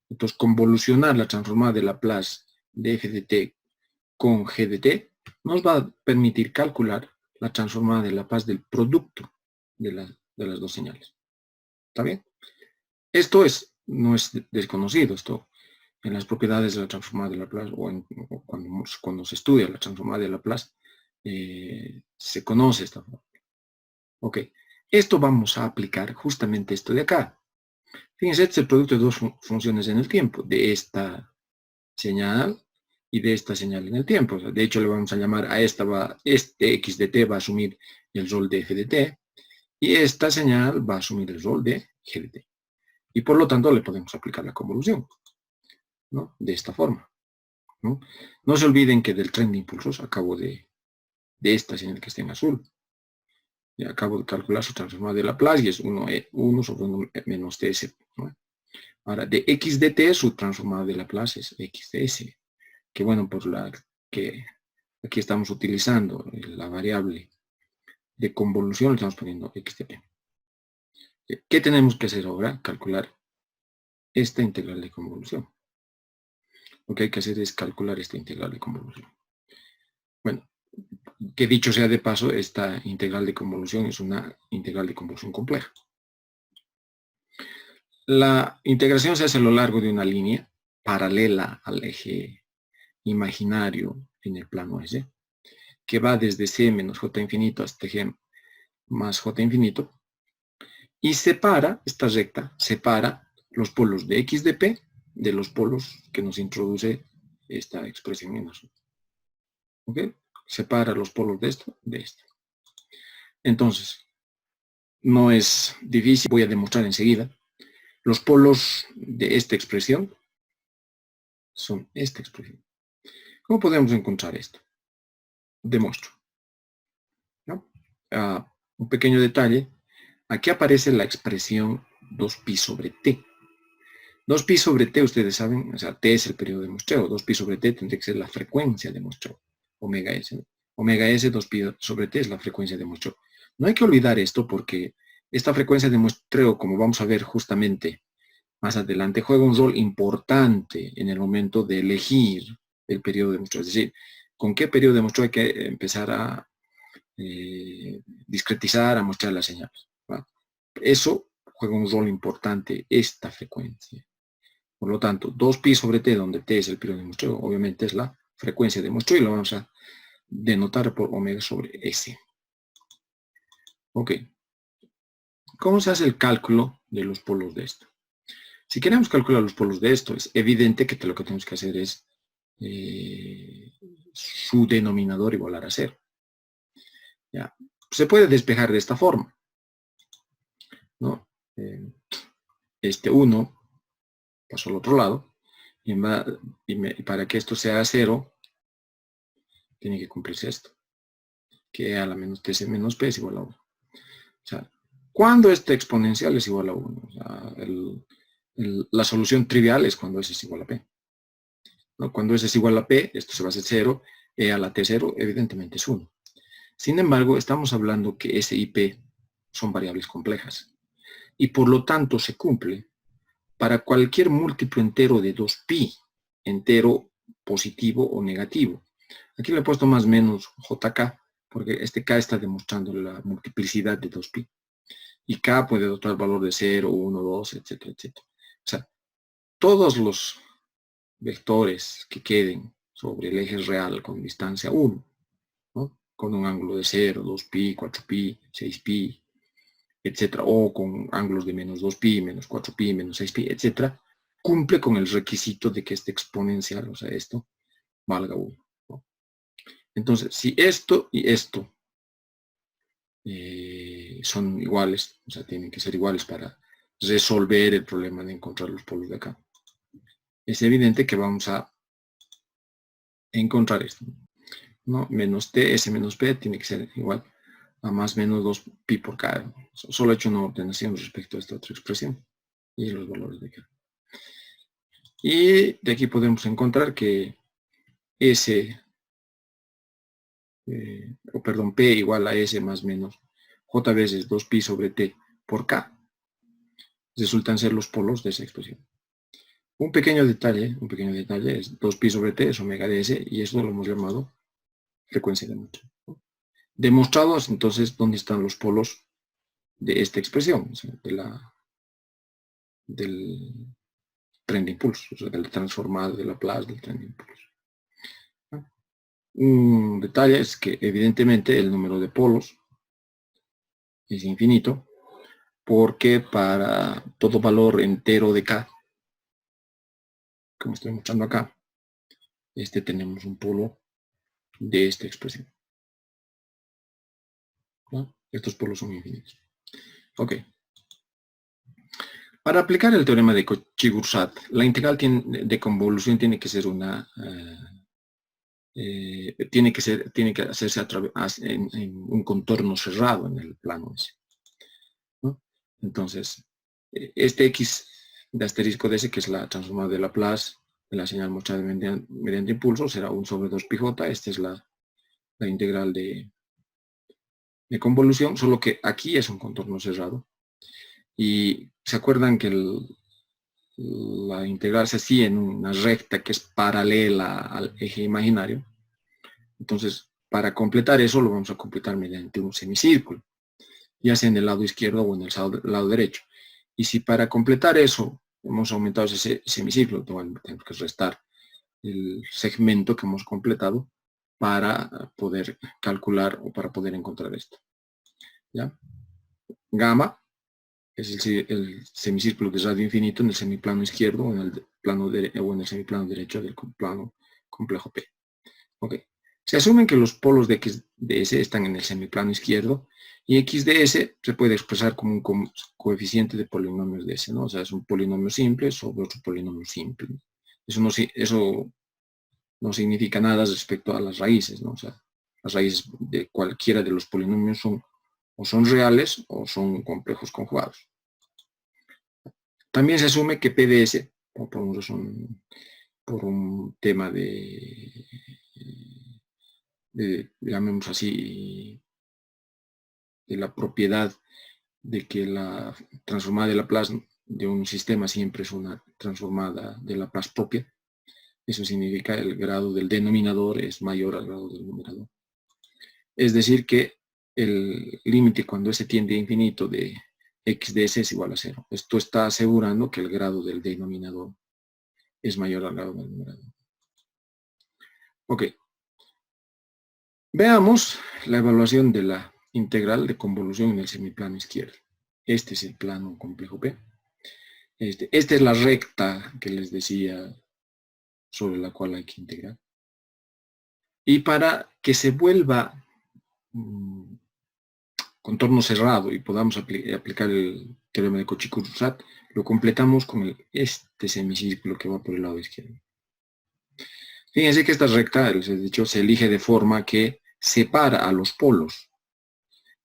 Entonces, convolucionar la transformada de Laplace de f de t con g de t nos va a permitir calcular la transformada de Laplace del producto de las dos señales. ¿Está bien? Esto no es desconocido, esto en las propiedades de la transformada de Laplace o cuando se estudia la transformada de Laplace se conoce esta forma. Ok, esto vamos a aplicar justamente esto de acá. Fíjense, este es el producto de dos funciones en el tiempo, de esta señal y de esta señal en el tiempo. O sea, de hecho, le vamos a llamar a esta, este x de t va a asumir el rol de f de t, y esta señal va a asumir el rol de g de t. Y por lo tanto, le podemos aplicar la convolución, ¿no? De esta forma, ¿no? No se olviden que del tren de impulsos acabo de esta señal que está en azul. Y acabo de calcular su transformada de Laplace y es 1 sobre 1 menos ts, ¿no? Ahora, de x de t, su transformada de Laplace es x de s. Que bueno, por la que aquí estamos utilizando la variable de convolución, le estamos poniendo x de p. ¿Qué tenemos que hacer ahora? Calcular esta integral de convolución. Lo que hay que hacer es calcular esta integral de convolución. Bueno, que dicho sea de paso, esta integral de convolución es una integral de convolución compleja. La integración se hace a lo largo de una línea paralela al eje imaginario en el plano S, que va desde C menos J infinito hasta G más J infinito, y separa, esta recta, separa los polos de X de P de los polos que nos introduce esta expresión en azul. ¿Ok? Separa los polos de esto, de esto. Entonces, no es difícil, voy a demostrar enseguida. Los polos de esta expresión son esta expresión. ¿Cómo podemos encontrar esto? Demuestro, ¿no? Un pequeño detalle. Aquí aparece la expresión 2pi sobre t. 2pi sobre t, ustedes saben, o sea, t es el periodo de muestreo. 2pi sobre t tendría que ser la frecuencia de muestreo. Omega s. Omega s, 2pi sobre t es la frecuencia de muestreo. No hay que olvidar esto porque esta frecuencia de muestreo, como vamos a ver justamente más adelante, juega un rol importante en el momento de elegir el periodo de muestreo. Es decir, con qué periodo de muestreo hay que empezar a discretizar, a mostrar las señales, ¿va? Eso juega un rol importante, esta frecuencia. Por lo tanto, 2pi sobre t, donde t es el periodo de muestreo, obviamente es la frecuencia de muestreo y lo vamos a denotar por omega sobre s. Ok. ¿Cómo se hace el cálculo de los polos de esto? Si queremos calcular los polos de esto, es evidente que lo que tenemos que hacer es su denominador igualar a 0. ¿Ya? Se puede despejar de esta forma, ¿no? Este 1 pasó al otro lado, y para que esto sea 0, tiene que cumplirse esto, que a la menos TC menos P es igual a 1. O sea, cuando este exponencial es igual a 1, o sea, la solución trivial es cuando S es igual a P. ¿No? Cuando S es igual a P, esto se va a hacer 0, E a la T0 evidentemente es 1. Sin embargo, estamos hablando que S y P son variables complejas. Y por lo tanto se cumple para cualquier múltiplo entero de 2pi, entero positivo o negativo. Aquí le he puesto más o menos JK, porque este K está demostrando la multiplicidad de 2pi. Y K puede dar el valor de 0, 1, 2, etcétera, etcétera. O sea, todos los vectores que queden sobre el eje real con distancia 1, ¿no? Con un ángulo de 0, 2pi, 4pi, 6pi, etcétera, o con ángulos de menos 2pi, menos 4pi, menos 6pi, etcétera, cumple con el requisito de que este exponencial, o sea, esto, valga 1. ¿No? Entonces, si esto y esto son iguales, o sea, tienen que ser iguales para resolver el problema de encontrar los polos de acá, es evidente que vamos a encontrar esto, ¿no? Menos t, s menos p tiene que ser igual a más menos 2pi por k. Solo he hecho una ordenación respecto a esta otra expresión y los valores de k. Y de aquí podemos encontrar que s, p igual a s más menos j veces 2pi sobre t por k resultan ser los polos de esa expresión. Un pequeño detalle es 2pi sobre t es omega de s y eso lo hemos llamado frecuencia de muestra. Demostrados entonces dónde están los polos de esta expresión, o sea, del tren de impulso, o sea, de la transformada de Laplace del tren de impulso. Un detalle es que evidentemente el número de polos es infinito, porque para todo valor entero de k, como estoy mostrando acá, tenemos un polo de esta expresión. ¿No? Estos polos son infinitos. Ok. Para aplicar el teorema de Cauchy-Grosset, la integral de convolución tiene que ser una... tiene que hacerse en un contorno cerrado en el plano S. ¿No? Entonces, este X de asterisco de S, que es la transformada de Laplace de la señal mostrada mediante impulso, será 1 sobre 2πj. Esta es la integral de convolución, solo que aquí es un contorno cerrado. Y se acuerdan que la integral se hacía en una recta que es paralela al eje imaginario. Entonces, para completar eso, lo vamos a completar mediante un semicírculo, ya sea en el lado izquierdo o en el lado derecho. Y si para completar eso hemos aumentado ese semicírculo, tenemos que restar el segmento que hemos completado para poder calcular o para poder encontrar esto. ¿Ya? Gamma es el semicírculo de radio infinito en el semiplano izquierdo o en el semiplano derecho del plano complejo P. Ok. Se asumen que los polos de X de S están en el semiplano izquierdo y X de S se puede expresar como un coeficiente de polinomios de S, ¿no? O sea, es un polinomio simple sobre otro polinomio simple. Eso no significa nada respecto a las raíces, ¿no? O sea, las raíces de cualquiera de los polinomios son reales o son complejos conjugados. También se asume que P de S, por un tema digamos así, de la propiedad de que la transformada de Laplace de un sistema siempre es una transformada de Laplace propia. Eso significa el grado del denominador es mayor al grado del numerador. Es decir que el límite cuando S tiende a infinito de X de S es igual a 0. Esto está asegurando que el grado del denominador es mayor al grado del numerador. Ok. Veamos la evaluación de la integral de convolución en el semiplano izquierdo. Este es el plano complejo P. Esta es la recta que les decía sobre la cual hay que integrar. Y para que se vuelva contorno cerrado y podamos aplicar el teorema de Cauchy-Courant, lo completamos con este semicírculo que va por el lado izquierdo. Fíjense que esta recta, les he dicho, se elige de forma que separa a los polos.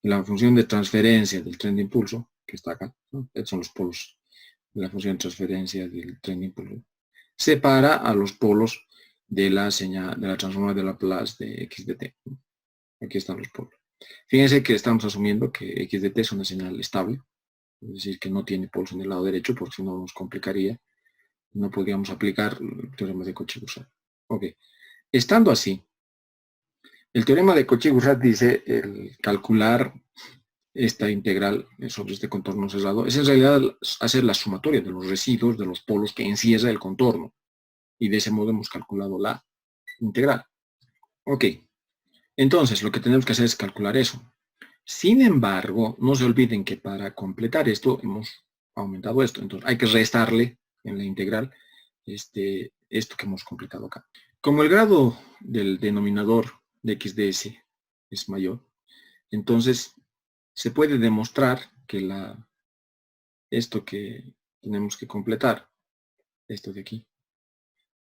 La función de transferencia del tren de impulso, que está acá, ¿no? Estos son los polos de la función de transferencia del tren de impulso, separa a los polos de la señal, de la transformada de Laplace de x de t. Aquí están los polos. Fíjense que estamos asumiendo que x de t es una señal estable, es decir, que no tiene polos en el lado derecho, porque si no nos complicaría, no podríamos aplicar el teorema de Cauchy-Courant. Ok, estando así, el teorema de Cauchy-Courant dice el calcular esta integral sobre este contorno cerrado es en realidad hacer la sumatoria de los residuos de los polos que encierra el contorno, y de ese modo hemos calculado la integral. Ok, entonces lo que tenemos que hacer es calcular eso. Sin embargo, no se olviden que para completar esto hemos aumentado esto, entonces hay que restarle en la integral esto que hemos completado acá. Como el grado del denominador de x de s es mayor, entonces se puede demostrar que esto que tenemos que completar, esto de aquí,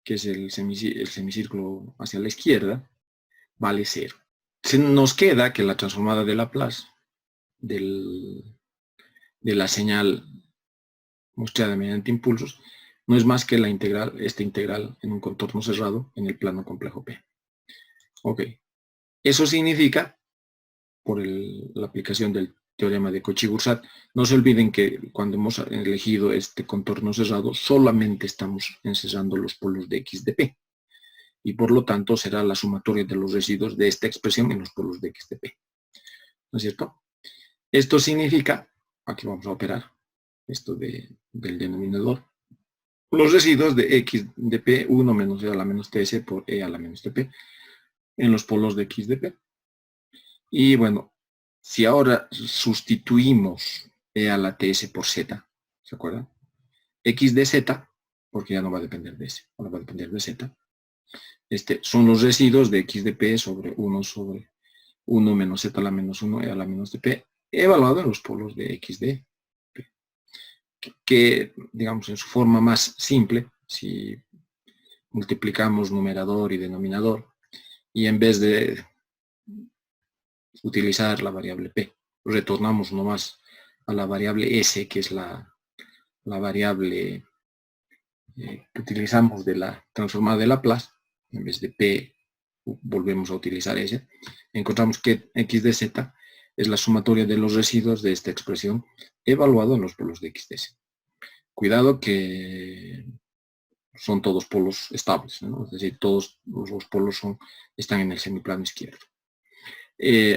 que es el semicírculo hacia la izquierda, vale 0. Nos queda que la transformada de Laplace de la señal mostrada mediante impulsos no es más que esta integral en un contorno cerrado en el plano complejo P. Ok, eso significa, por la aplicación del teorema de Cauchy-Courant, no se olviden que cuando hemos elegido este contorno cerrado solamente estamos encerrando los polos de x de P, y por lo tanto será la sumatoria de los residuos de esta expresión en los polos de x de P. ¿No es cierto? Esto significa, aquí vamos a operar esto del denominador, los residuos de x de P, 1 menos e a la menos ts por e a la menos tp, en los polos de x de P. Y bueno, si ahora sustituimos e a la ts por z, ¿se acuerdan? X de z, porque ya no va a depender de s, ahora va a depender de z. Son los residuos de x de P sobre 1 menos z a la menos 1 e a la menos tp, evaluado en los polos de x de P. Que, digamos, en su forma más simple, si multiplicamos numerador y denominador, y en vez de utilizar la variable p, retornamos nomás a la variable s, que es la variable que utilizamos de la transformada de Laplace. En vez de p volvemos a utilizar s, encontramos que x de z es la sumatoria de los residuos de esta expresión evaluado en los polos de x de s. Cuidado que son todos polos estables, ¿no? Es decir, todos los polos están en el semiplano izquierdo.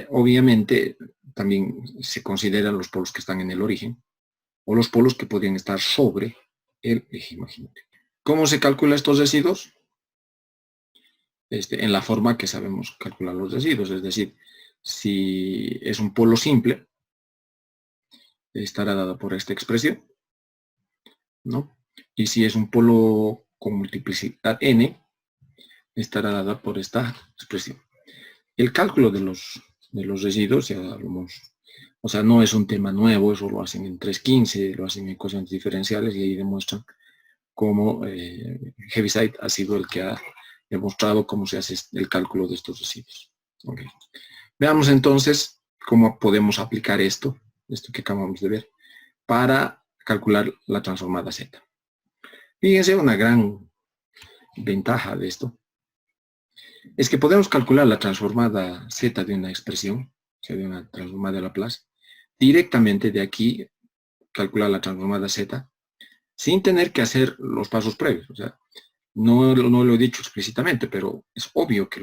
Obviamente, también se consideran los polos que están en el origen, o los polos que podrían estar sobre el eje imaginario. ¿Cómo se calcula estos residuos? En la forma que sabemos calcular los residuos, es decir, si es un polo simple, estará dado por esta expresión, ¿no? Y si es un polo con multiplicidad n, estará dada por esta expresión. El cálculo de los residuos, ya o sea, no es un tema nuevo, eso lo hacen en 3.15, lo hacen en ecuaciones diferenciales, y ahí demuestran cómo Heaviside ha sido el que ha demostrado cómo se hace el cálculo de estos residuos. Okay. Veamos entonces cómo podemos aplicar esto que acabamos de ver, para calcular la transformada Z. Fíjense, una gran ventaja de esto es que podemos calcular la transformada Z de una expresión, o sea, de una transformada de Laplace, directamente de aquí, calcular la transformada Z, sin tener que hacer los pasos previos. O sea, no lo he dicho explícitamente, pero es obvio que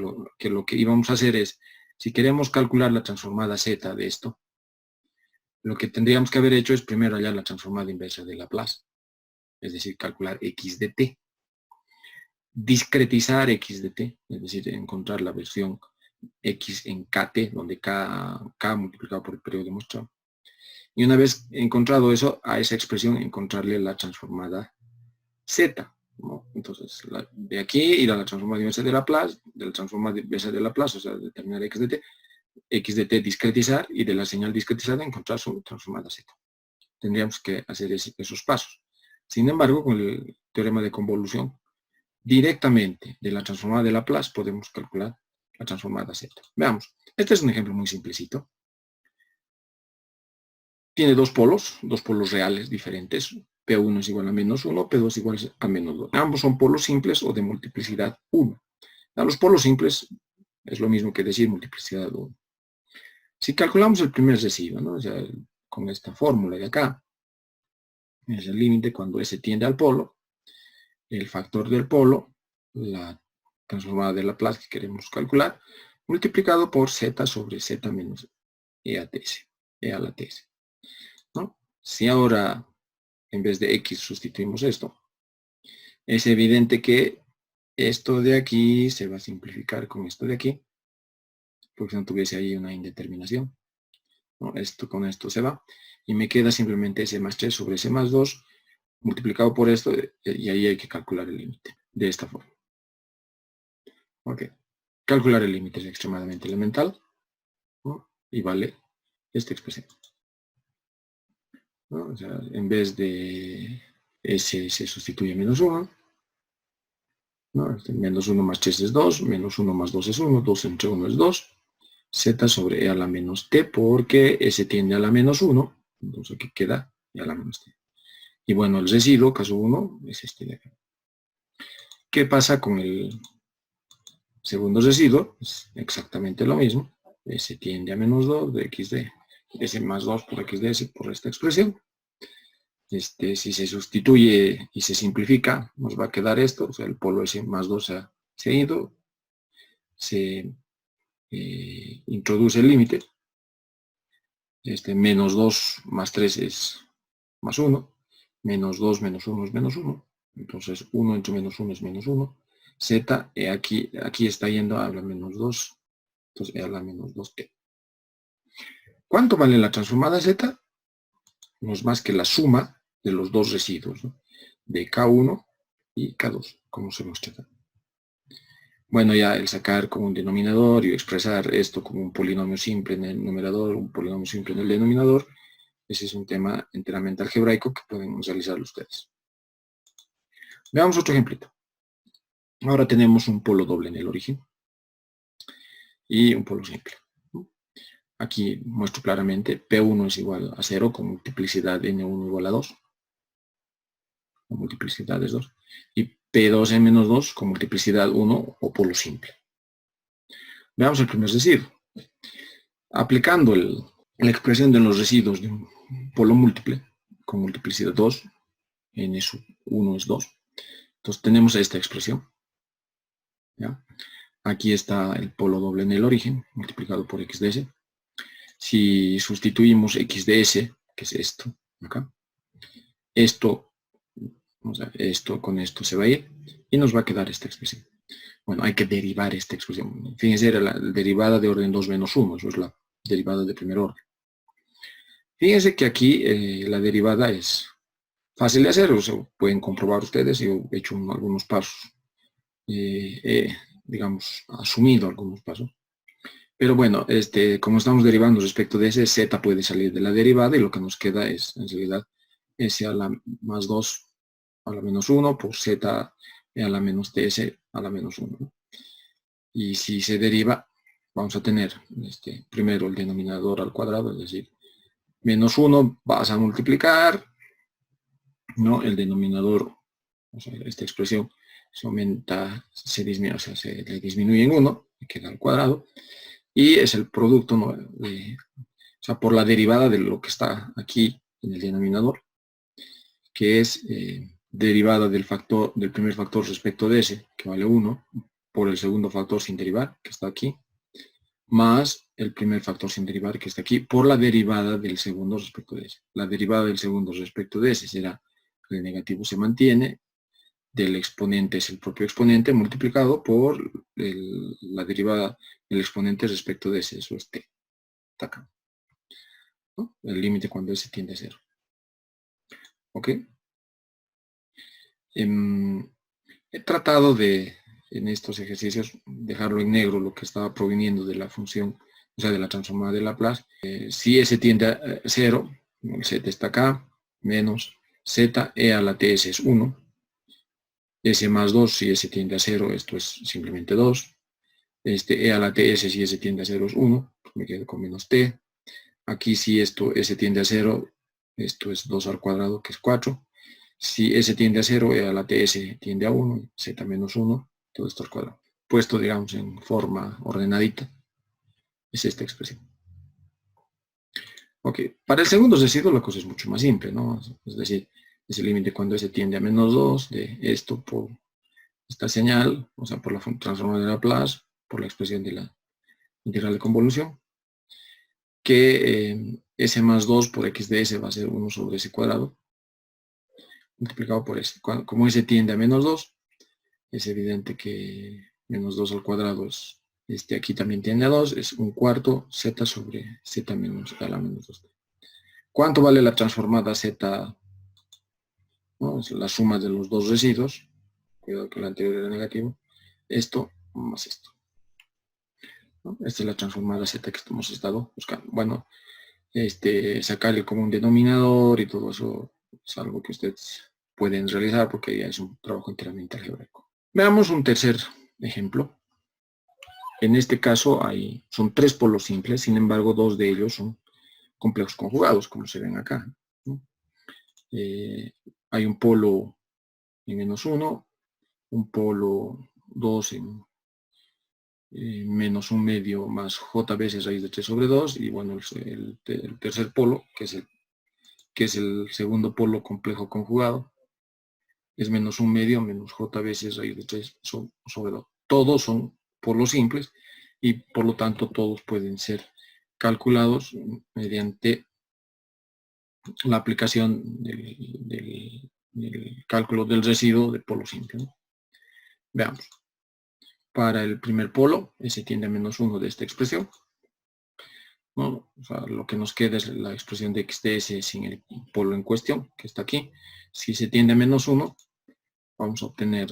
lo que íbamos a hacer es, si queremos calcular la transformada Z de esto, lo que tendríamos que haber hecho es primero hallar la transformada inversa de Laplace, es decir, calcular x de t. Discretizar x de t, es decir, encontrar la versión X en KT, donde K multiplicado por el periodo demostrado. Y una vez encontrado eso, a esa expresión encontrarle la transformada Z, ¿no? Entonces, de aquí ir a la transformada inversa de Laplace, de la transformada inversa de Laplace, o sea, determinar X de T discretizar, y de la señal discretizada encontrar su transformada Z. Tendríamos que hacer esos pasos. Sin embargo, con el teorema de convolución, directamente de la transformada de Laplace podemos calcular la transformada Z. Veamos, este es un ejemplo muy simplecito. Tiene dos polos reales diferentes. P1 es igual a menos 1, P2 es igual a menos 2. Ambos son polos simples o de multiplicidad 1. A los polos simples es lo mismo que decir multiplicidad 1. Si calculamos el primer residuo, ¿no? O sea, con esta fórmula de acá, es el límite cuando S tiende al polo, el factor del polo, la transformada de Laplace que queremos calcular, multiplicado por Z sobre Z menos E a TS, E a la TS, ¿no? Si ahora, en vez de X, sustituimos esto, es evidente que esto de aquí se va a simplificar con esto de aquí, porque no tuviese ahí una indeterminación, ¿no? Esto con esto se va, y me queda simplemente S más 3 sobre S más 2, multiplicado por esto, y ahí hay que calcular el límite, de esta forma. Ok. Calcular el límite es extremadamente elemental, ¿no? Y vale esta expresión, ¿no? O sea, en vez de S se sustituye menos 1, ¿no? Menos 1 más 3 es 2, menos 1 más 2 es 1, 2 entre 1 es 2, Z sobre E a la menos T, porque S tiende a la menos 1, entonces aquí queda E a la menos T. Y bueno, el residuo, caso 1, es este de acá. ¿Qué pasa con el segundo residuo? Es exactamente lo mismo. S tiende a menos 2 de X de S más 2 por X de S por esta expresión. Si se sustituye y se simplifica, nos va a quedar esto, o sea, el polo S más 2 se ha ido, se introduce el límite, menos 2 más 3 es más 1, menos 2 menos 1 es menos 1, entonces 1 entre menos 1 es menos 1, Z, aquí está yendo a la menos 2, entonces a la menos 2T. ¿Cuánto vale la transformada Z? No es más que la suma de los dos residuos, ¿no? De K1 y K2, como se muestra acá. Bueno, ya el sacar como un denominador y expresar esto como un polinomio simple en el numerador, un polinomio simple en el denominador, ese es un tema enteramente algebraico que pueden realizarlo ustedes. Veamos otro ejemplito. Ahora tenemos un polo doble en el origen y un polo simple. Aquí muestro claramente P1 es igual a 0 con multiplicidad N1 igual a 2. Con multiplicidad es 2. Y P2 en menos 2 con multiplicidad 1 o polo simple. Veamos el primer residuo. Aplicando la expresión de los residuos de un polo múltiple con multiplicidad 2, N sub 1 es 2. Entonces tenemos esta expresión. ¿Ya? Aquí está el polo doble en el origen, multiplicado por X de S. Si sustituimos X de S, que es esto, acá, esto con esto se va a ir y nos va a quedar esta expresión. Bueno, hay que derivar esta expresión. Fíjense, era la derivada de orden 2 menos 1, eso es la derivada de primer orden. Fíjense que aquí la derivada es fácil de hacer, o sea, pueden comprobar ustedes, yo he hecho algunos pasos, digamos, asumido algunos pasos. Pero bueno, como estamos derivando respecto de ese, Z puede salir de la derivada y lo que nos queda es, en realidad, S a la más 2 a la menos 1 por Z a la menos TS a la menos 1, ¿no? Y si se deriva, vamos a tener primero el denominador al cuadrado, es decir, menos 1 vas a multiplicar, ¿no? El denominador, o sea, esta expresión se aumenta, se disminuye, o sea, se le disminuye en 1, queda al cuadrado, y es el producto, ¿no? O sea, por la derivada de lo que está aquí en el denominador, que es derivada del primer factor respecto de ese, que vale 1, por el segundo factor sin derivar, que está aquí, más el primer factor sin derivar, que está aquí, por la derivada del segundo respecto de ese. La derivada del segundo respecto de ese será, el negativo se mantiene, del exponente es el propio exponente multiplicado por la derivada del exponente respecto de ese, eso es t. Está acá, ¿no? El límite cuando s tiende a 0. ¿Ok? He tratado de, en estos ejercicios, dejarlo en negro lo que estaba proviniendo de la función, o sea, de la transformada de Laplace. Si s tiende a 0, el z está acá, menos z, e a la ts es 1. S más 2, si s tiende a 0, esto es simplemente 2. E a la ts, si s tiende a 0, es 1. Me quedo con menos t. Aquí, si esto s tiende a 0, esto es 2 al cuadrado, que es 4. Si s tiende a 0, e a la ts tiende a 1, z menos 1, todo esto al cuadrado. Puesto, digamos, en forma ordenadita, es esta expresión. Ok, para el segundo residuo la cosa es mucho más simple, ¿no? Es decir, es el límite cuando s tiende a menos 2 de esto por esta señal, o sea, por la transformada de Laplace, por la expresión de la integral de convolución, que s más 2 por x de s va a ser 1 sobre s cuadrado, multiplicado por s. Como s tiende a menos 2, es evidente que menos 2 al cuadrado es, aquí también tiende a 2, es un cuarto z sobre z menos a la menos 2. ¿Cuánto vale la transformada z? ¿No? Es la suma de los dos residuos. Cuidado que el anterior era negativo. Esto más esto, ¿no? Esta es la transformada z que hemos estado buscando. Bueno, sacar el común denominador y todo eso es algo que ustedes pueden realizar porque ya es un trabajo enteramente algebraico. Veamos un tercer ejemplo. En este caso son 3 polos simples, sin embargo 2 de ellos son complejos conjugados, como se ven acá, ¿no? Hay un polo en menos 1, un polo 2 en menos 1 medio más j veces raíz de 3 sobre 2, y bueno, el tercer polo, que es el segundo polo complejo conjugado, es menos 1 medio menos j veces raíz de 3 sobre 2. Todos son polos simples y por lo tanto todos pueden ser calculados mediante la aplicación del cálculo del residuo de polo simple, ¿no? Veamos. Para el primer polo, s tiende a menos 1 de esta expresión, ¿no? O sea, lo que nos queda es la expresión de x de s sin el polo en cuestión, que está aquí. Si se tiende a menos 1, vamos a obtener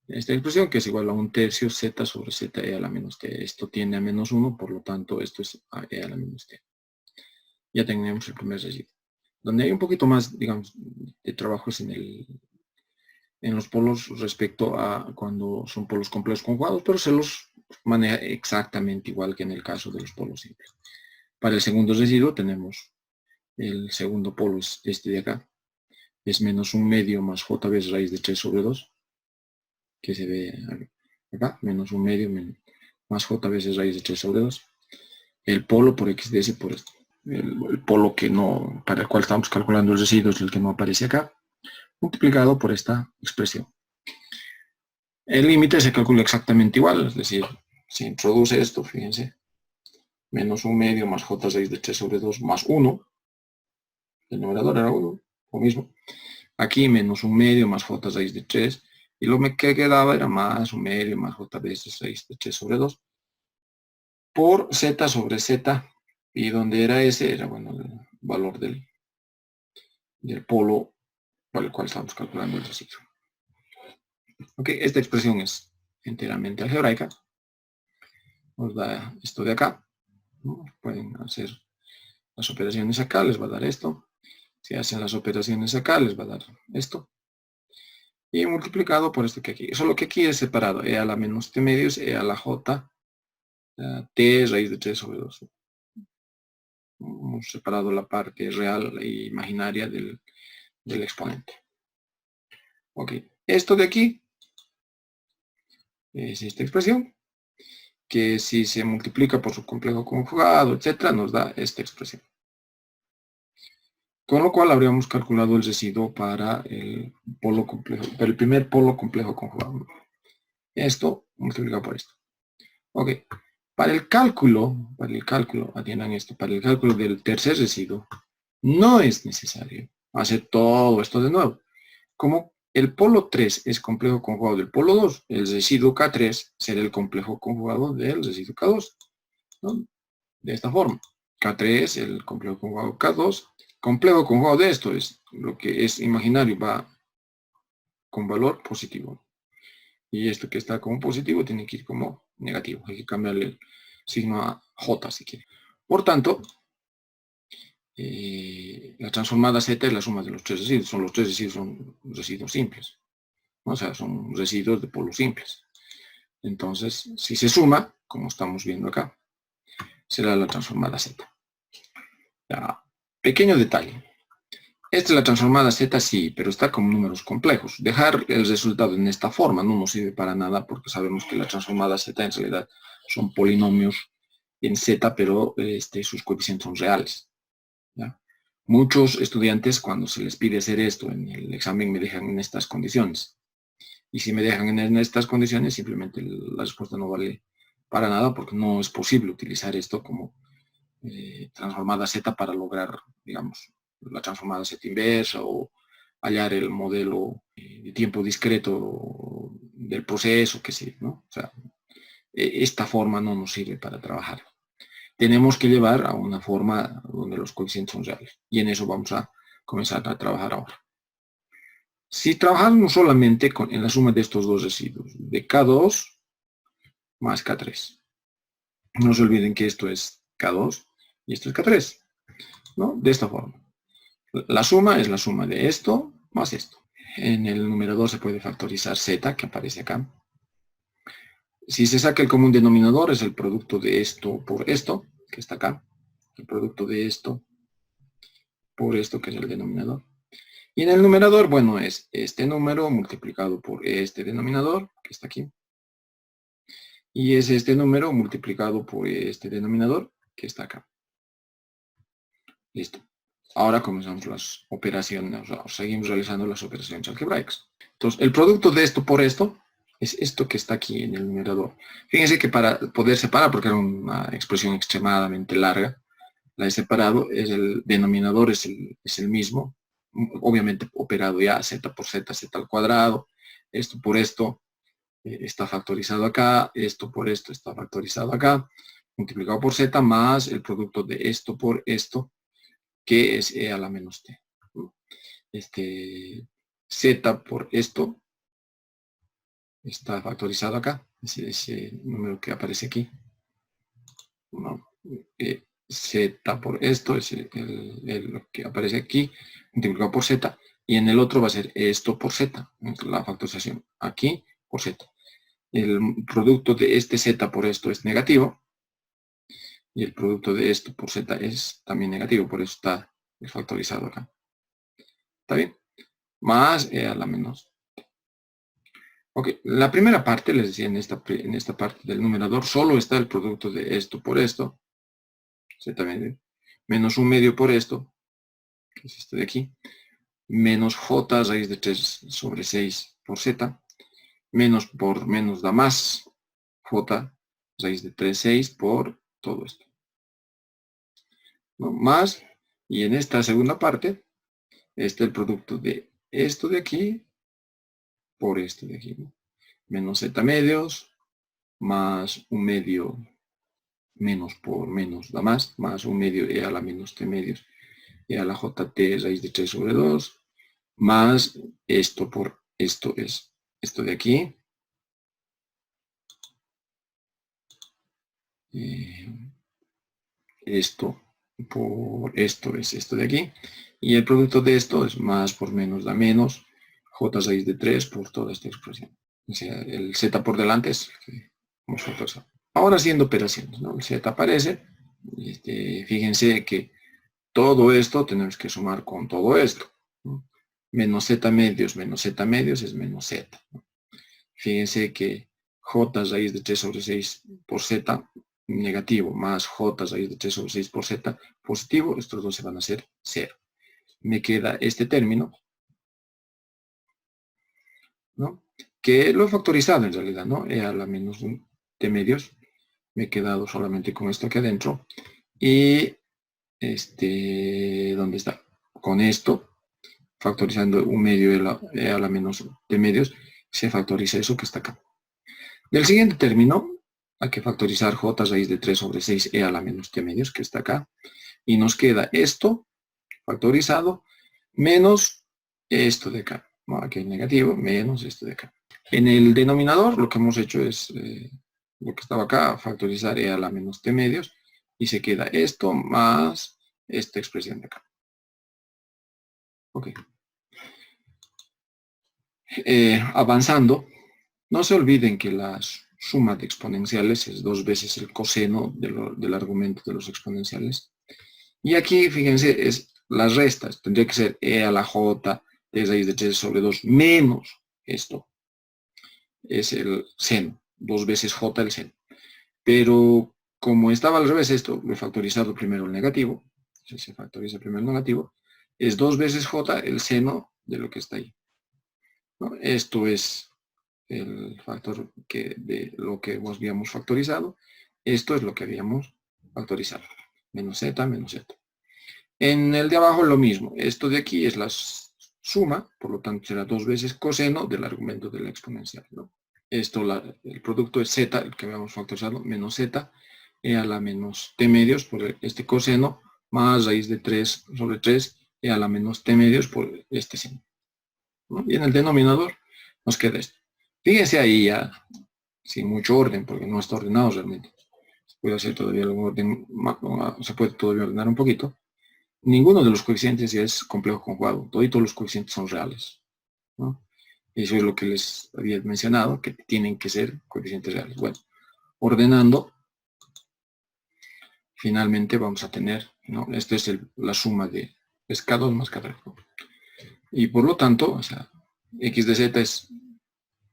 esta expresión, que es igual a 1/3 z sobre z e a la menos t. Esto tiende a menos 1, por lo tanto esto es a e a la menos t. Ya tenemos el primer residuo. Donde hay un poquito más, digamos, de trabajo es en los polos respecto a cuando son polos complejos conjugados, pero se los maneja exactamente igual que en el caso de los polos simples. Para el segundo residuo tenemos el segundo polo, es este de acá, es menos 1 medio más j veces raíz de 3 sobre 2, que se ve acá, menos 1 medio más j veces raíz de 3 sobre 2. El polo por x de s por esto. El polo que no, para el cual estamos calculando el residuo es el que no aparece acá, multiplicado por esta expresión. El límite se calcula exactamente igual, es decir, se introduce esto, fíjense, menos 1 medio más j raíz de 3 sobre 2 más 1, el numerador era 1, lo mismo. Aquí menos 1 medio más j raíz de 3, y lo que quedaba era más 1 medio más j veces raíz de 3 sobre 2, por z sobre z, y donde era ese, era, bueno, el valor del polo por el cual estamos calculando el residuo. Ok, esta expresión es enteramente algebraica. Nos da esto de acá, ¿no? Pueden hacer las operaciones acá, les va a dar esto. Si hacen las operaciones acá, les va a dar esto. Y multiplicado por esto que aquí. Solo que aquí es separado. E a la menos t medios, e a la j, t raíz de 3 sobre 2. Hemos separado la parte real e imaginaria del exponente. Ok, esto de aquí es esta expresión, que si se multiplica por su complejo conjugado, etcétera, nos da esta expresión. Con lo cual habríamos calculado el residuo para el polo complejo, para el primer polo complejo conjugado. Esto multiplicado por esto. Ok. Para el cálculo, atiendan esto, para el cálculo del tercer residuo, no es necesario hacer todo esto de nuevo. Como el polo 3 es complejo conjugado del polo 2, el residuo K3 será el complejo conjugado del residuo K2, ¿no? De esta forma. K3, el complejo conjugado K2. Complejo conjugado de esto es lo que es imaginario, va con valor positivo. Y esto que está como positivo tiene que ir como negativo. Hay que cambiarle el signo a J si quiere. Por tanto, la transformada Z es la suma de los tres residuos. Los tres residuos son residuos simples. O sea, son residuos de polos simples. Entonces, si se suma, como estamos viendo acá, será la transformada Z. Ya, pequeño detalle. Esta es la transformada Z, sí, pero está con números complejos. Dejar el resultado en esta forma no nos sirve para nada porque sabemos que la transformada Z en realidad son polinomios en Z, pero sus coeficientes son reales. ¿Ya? Muchos estudiantes, cuando se les pide hacer esto en el examen, me dejan en estas condiciones. Y si me dejan en estas condiciones, simplemente la respuesta no vale para nada porque no es posible utilizar esto como transformada Z para lograr, digamos, la transformada Z inversa o hallar el modelo de tiempo discreto del proceso, que sí, ¿no? O sea, esta forma no nos sirve para trabajar. Tenemos que llevar a una forma donde los coeficientes son reales. Y en eso vamos a comenzar a trabajar ahora. Si trabajamos solamente en la suma de estos dos residuos, de K2 más K3. No se olviden que esto es K2 y esto es K3, ¿no? De esta forma. La suma es la suma de esto más esto. En el numerador se puede factorizar Z, que aparece acá. Si se saca el común denominador, es el producto de esto por esto, que está acá. El producto de esto por esto, que es el denominador. Y en el numerador, bueno, es este número multiplicado por este denominador, que está aquí. Y es este número multiplicado por este denominador, que está acá. Listo. Ahora comenzamos las operaciones, o seguimos realizando las operaciones algebraicas. Entonces, el producto de esto por esto es esto que está aquí en el numerador. Fíjense que para poder separar, porque era una expresión extremadamente larga, la he separado, el denominador es el mismo, obviamente operado ya, z por z, z al cuadrado, esto por esto está factorizado acá, esto por esto está factorizado acá, multiplicado por z más el producto de esto por esto, que es e a la menos t. Z por esto está factorizado acá, ese número que aparece aquí. No, Z por esto es lo que aparece aquí, multiplicado por Z, y en el otro va a ser esto por Z, la factorización aquí por Z. El producto de este Z por esto es negativo, y el producto de esto por Z es también negativo, por eso está factorizado acá. ¿Está bien? Más e a la menos. Ok, la primera parte, les decía, en esta parte del numerador, solo está el producto de esto por esto, Z menos un medio por esto, que es este de aquí, menos j raíz de 3 sobre 6 por z, menos por menos da más j raíz de 3, 6 por todo esto. ¿No? Más, y en esta segunda parte, está el producto de esto de aquí por esto de aquí. ¿No? Menos z medios, más un medio menos por menos da más un medio e a la menos t medios e a la jt raíz de 3 sobre 2, más esto por esto es esto de aquí. Esto por esto es esto de aquí. Y el producto de esto es más por menos da menos j raíz de 3 por toda esta expresión. O sea, el z por delante es el que hemos factorizado. Ahora haciendo operaciones, ¿no? El z aparece. Fíjense que todo esto tenemos que sumar con todo esto. ¿No? Menos z medios es menos z. ¿No? Fíjense que j raíz de 3 sobre 6 por z negativo más j raíz de 3 sobre 6 por z positivo, estos dos se van a hacer 0. Me queda este término, ¿no? Que lo he factorizado en realidad, ¿no? E a la menos t medios. Me he quedado solamente con esto aquí adentro. Y, ¿dónde está? Con esto factorizando un medio e a la menos t medios, se factoriza eso que está acá. Del siguiente término, hay que factorizar j raíz de 3 sobre 6 e a la menos t medios, que está acá. Y nos queda esto factorizado menos esto de acá. ¿No? Aquí es negativo, menos esto de acá. En el denominador lo que hemos hecho es lo que estaba acá, factorizar e a la menos t medios. Y se queda esto más esta expresión de acá. Ok. Avanzando, no se olviden que la suma de exponenciales es 2 veces el coseno del argumento de los exponenciales. Y aquí, fíjense, es las restas. Tendría que ser e a la j de raíz de 3 sobre 2 menos esto. Es el seno. 2 veces j el seno. Pero como estaba al revés esto, lo he factorizado primero el negativo. Se factoriza primero el negativo. Es 2 veces j el seno de lo que está ahí. ¿No? Esto es el factor de lo que habíamos factorizado. Esto es lo que habíamos factorizado. Menos z, menos z. En el de abajo lo mismo. Esto de aquí es la suma, por lo tanto será 2 veces coseno del argumento de la exponencial, ¿no? Esto, el producto es z, el que habíamos factorizado, menos z, e a la menos t medios por este coseno, más raíz de 3 sobre 3, e a la menos t medios por este seno. ¿No? Y en el denominador nos queda esto. Fíjense ahí ya, sin mucho orden, porque no está ordenado realmente. Se puede hacer todavía algún orden, se puede todavía ordenar un poquito. Ninguno de los coeficientes ya es complejo conjugado. Todos los coeficientes son reales, ¿no? Eso es lo que les había mencionado, que tienen que ser coeficientes reales. Bueno, ordenando, finalmente vamos a tener, ¿no? Esta es la suma de K2 más K3. Y por lo tanto, o sea, x de z es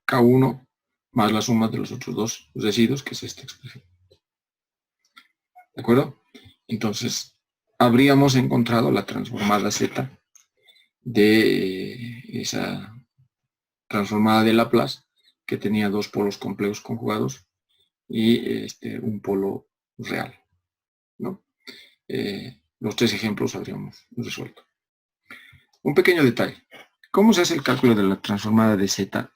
K1 más la suma de los otros dos residuos, que es esta expresión. ¿De acuerdo? Entonces, habríamos encontrado la transformada z de esa transformada de Laplace, que tenía dos polos complejos conjugados y un polo real, ¿no? Los tres ejemplos habríamos resuelto. Un pequeño detalle. ¿Cómo se hace el cálculo de la transformada de z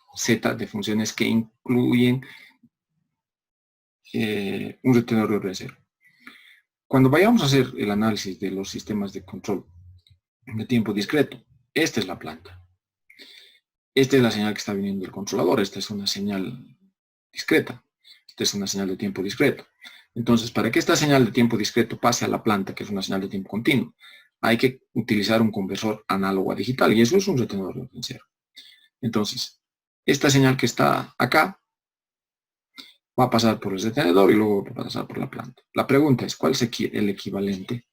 de funciones que incluyen un retenedor de orden cero? Cuando vayamos a hacer el análisis de los sistemas de control de tiempo discreto, esta es la planta. Esta es la señal que está viniendo del controlador. Esta es una señal discreta. Esta es una señal de tiempo discreto. Entonces, para que esta señal de tiempo discreto pase a la planta, que es una señal de tiempo continuo, hay que utilizar un conversor análogo a digital, y eso es un retenedor de orden cero. Entonces, esta señal que está acá va a pasar por el retenedor y luego va a pasar por la planta. La pregunta es, ¿cuál es el equivalente?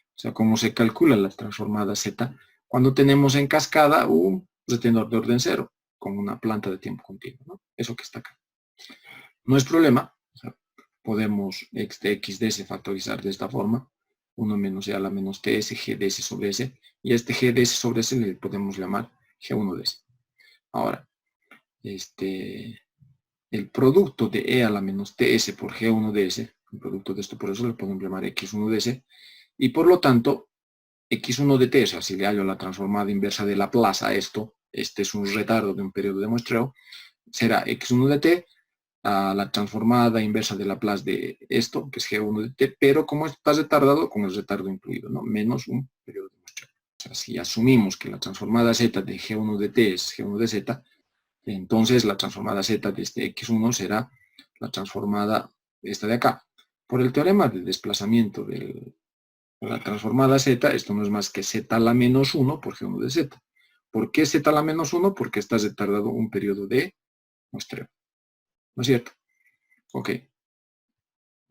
O sea, ¿cómo se calcula la transformada Z cuando tenemos en cascada un retenedor de orden cero con una planta de tiempo continuo, ¿no? Eso que está acá. No es problema. O sea, podemos x de s factorizar de esta forma. 1 menos e a la menos ts, g de s sobre s. Y a este g de s sobre s le podemos llamar g1 de s. Ahora, el producto de e a la menos ts por g1 de s, el producto de esto por eso le podemos llamar x1 de s. Y por lo tanto, x1 de t, o sea, si le hallo la transformada inversa de Laplace a esto, este es un retardo de un periodo de muestreo, será x1 de t a la transformada inversa de Laplace de esto, que es g1 de t, pero como está retardado, con el retardo incluido, ¿no? Menos un periodo de muestreo. O sea, si asumimos que la transformada z de g1 de t es g1 de z, entonces la transformada z de este x1 será la transformada esta de acá. Por el teorema de desplazamiento de la transformada z, esto no es más que z a la menos 1 por g1 de z. ¿Por qué z a la menos 1? Porque está retardado un periodo de muestreo. ¿No es cierto? Ok.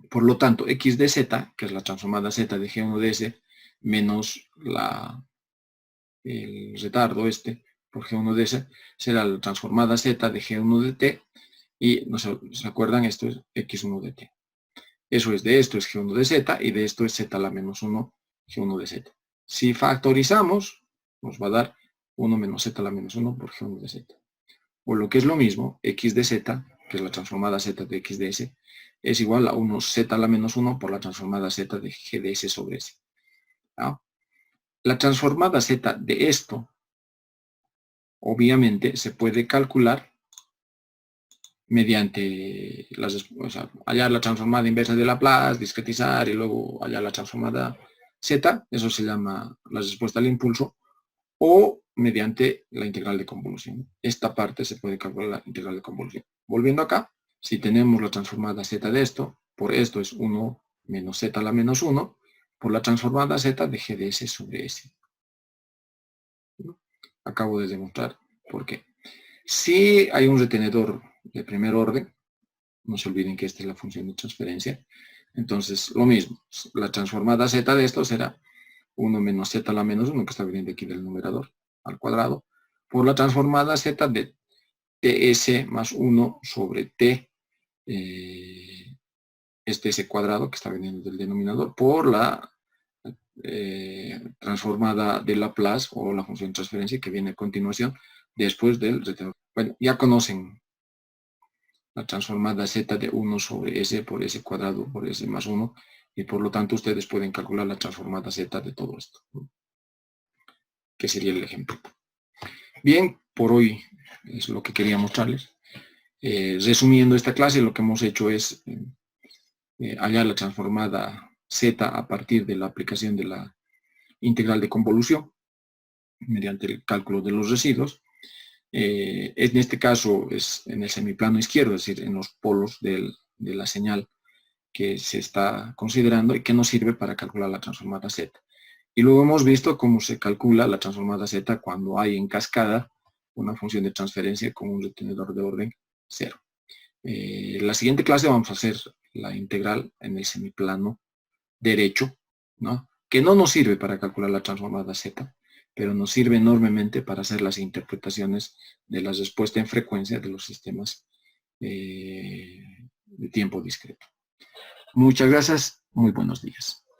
Por lo tanto, x de z, que es la transformada z de g1 de s, menos el retardo por g1 de s, será la transformada z de g1 de t, y ¿no se acuerdan? Esto es x1 de t. Eso es, de esto es g1 de z, y de esto es z a la menos 1, g1 de z. Si factorizamos, nos va a dar 1 menos z a la menos 1 por g1 de z. O lo que es lo mismo, x de z, que es la transformada z de x de s, es igual a 1 z a la menos 1 por la transformada z de g de s sobre s. ¿Ah? La transformada z de esto obviamente se puede calcular mediante hallar la transformada inversa de Laplace, discretizar y luego hallar la transformada Z, eso se llama la respuesta al impulso, o mediante la integral de convolución. Esta parte se puede calcular la integral de convolución. Volviendo acá, si tenemos la transformada Z de esto, por esto es 1 menos Z a la menos 1, por la transformada Z de G de S sobre S. Acabo de demostrar por qué. Si hay un retenedor de primer orden, no se olviden que esta es la función de transferencia, entonces lo mismo, la transformada Z de esto será 1 menos Z a la menos 1, que está viniendo aquí del numerador, al cuadrado, por la transformada Z de TS más 1 sobre T, este S cuadrado, que está viniendo del denominador, por la transformada de Laplace, o la función de transferencia, que viene a continuación, después del retenedor. Bueno, ya conocen la transformada Z de 1 sobre S por S cuadrado por S más 1, y por lo tanto ustedes pueden calcular la transformada Z de todo esto, ¿no? Que sería el ejemplo. Bien, por hoy es lo que quería mostrarles. Resumiendo esta clase, lo que hemos hecho es hallar la transformada Z a partir de la aplicación de la integral de convolución mediante el cálculo de los residuos. En este caso es en el semiplano izquierdo, es decir, en los polos de la señal que se está considerando y que nos sirve para calcular la transformada Z. Y luego hemos visto cómo se calcula la transformada Z cuando hay en cascada una función de transferencia con un retenedor de orden 0. En la siguiente clase vamos a hacer la integral en el semiplano derecho, ¿no? Que no nos sirve para calcular la transformada Z, pero nos sirve enormemente para hacer las interpretaciones de la respuesta en frecuencia de los sistemas de tiempo discreto. Muchas gracias, muy buenos días.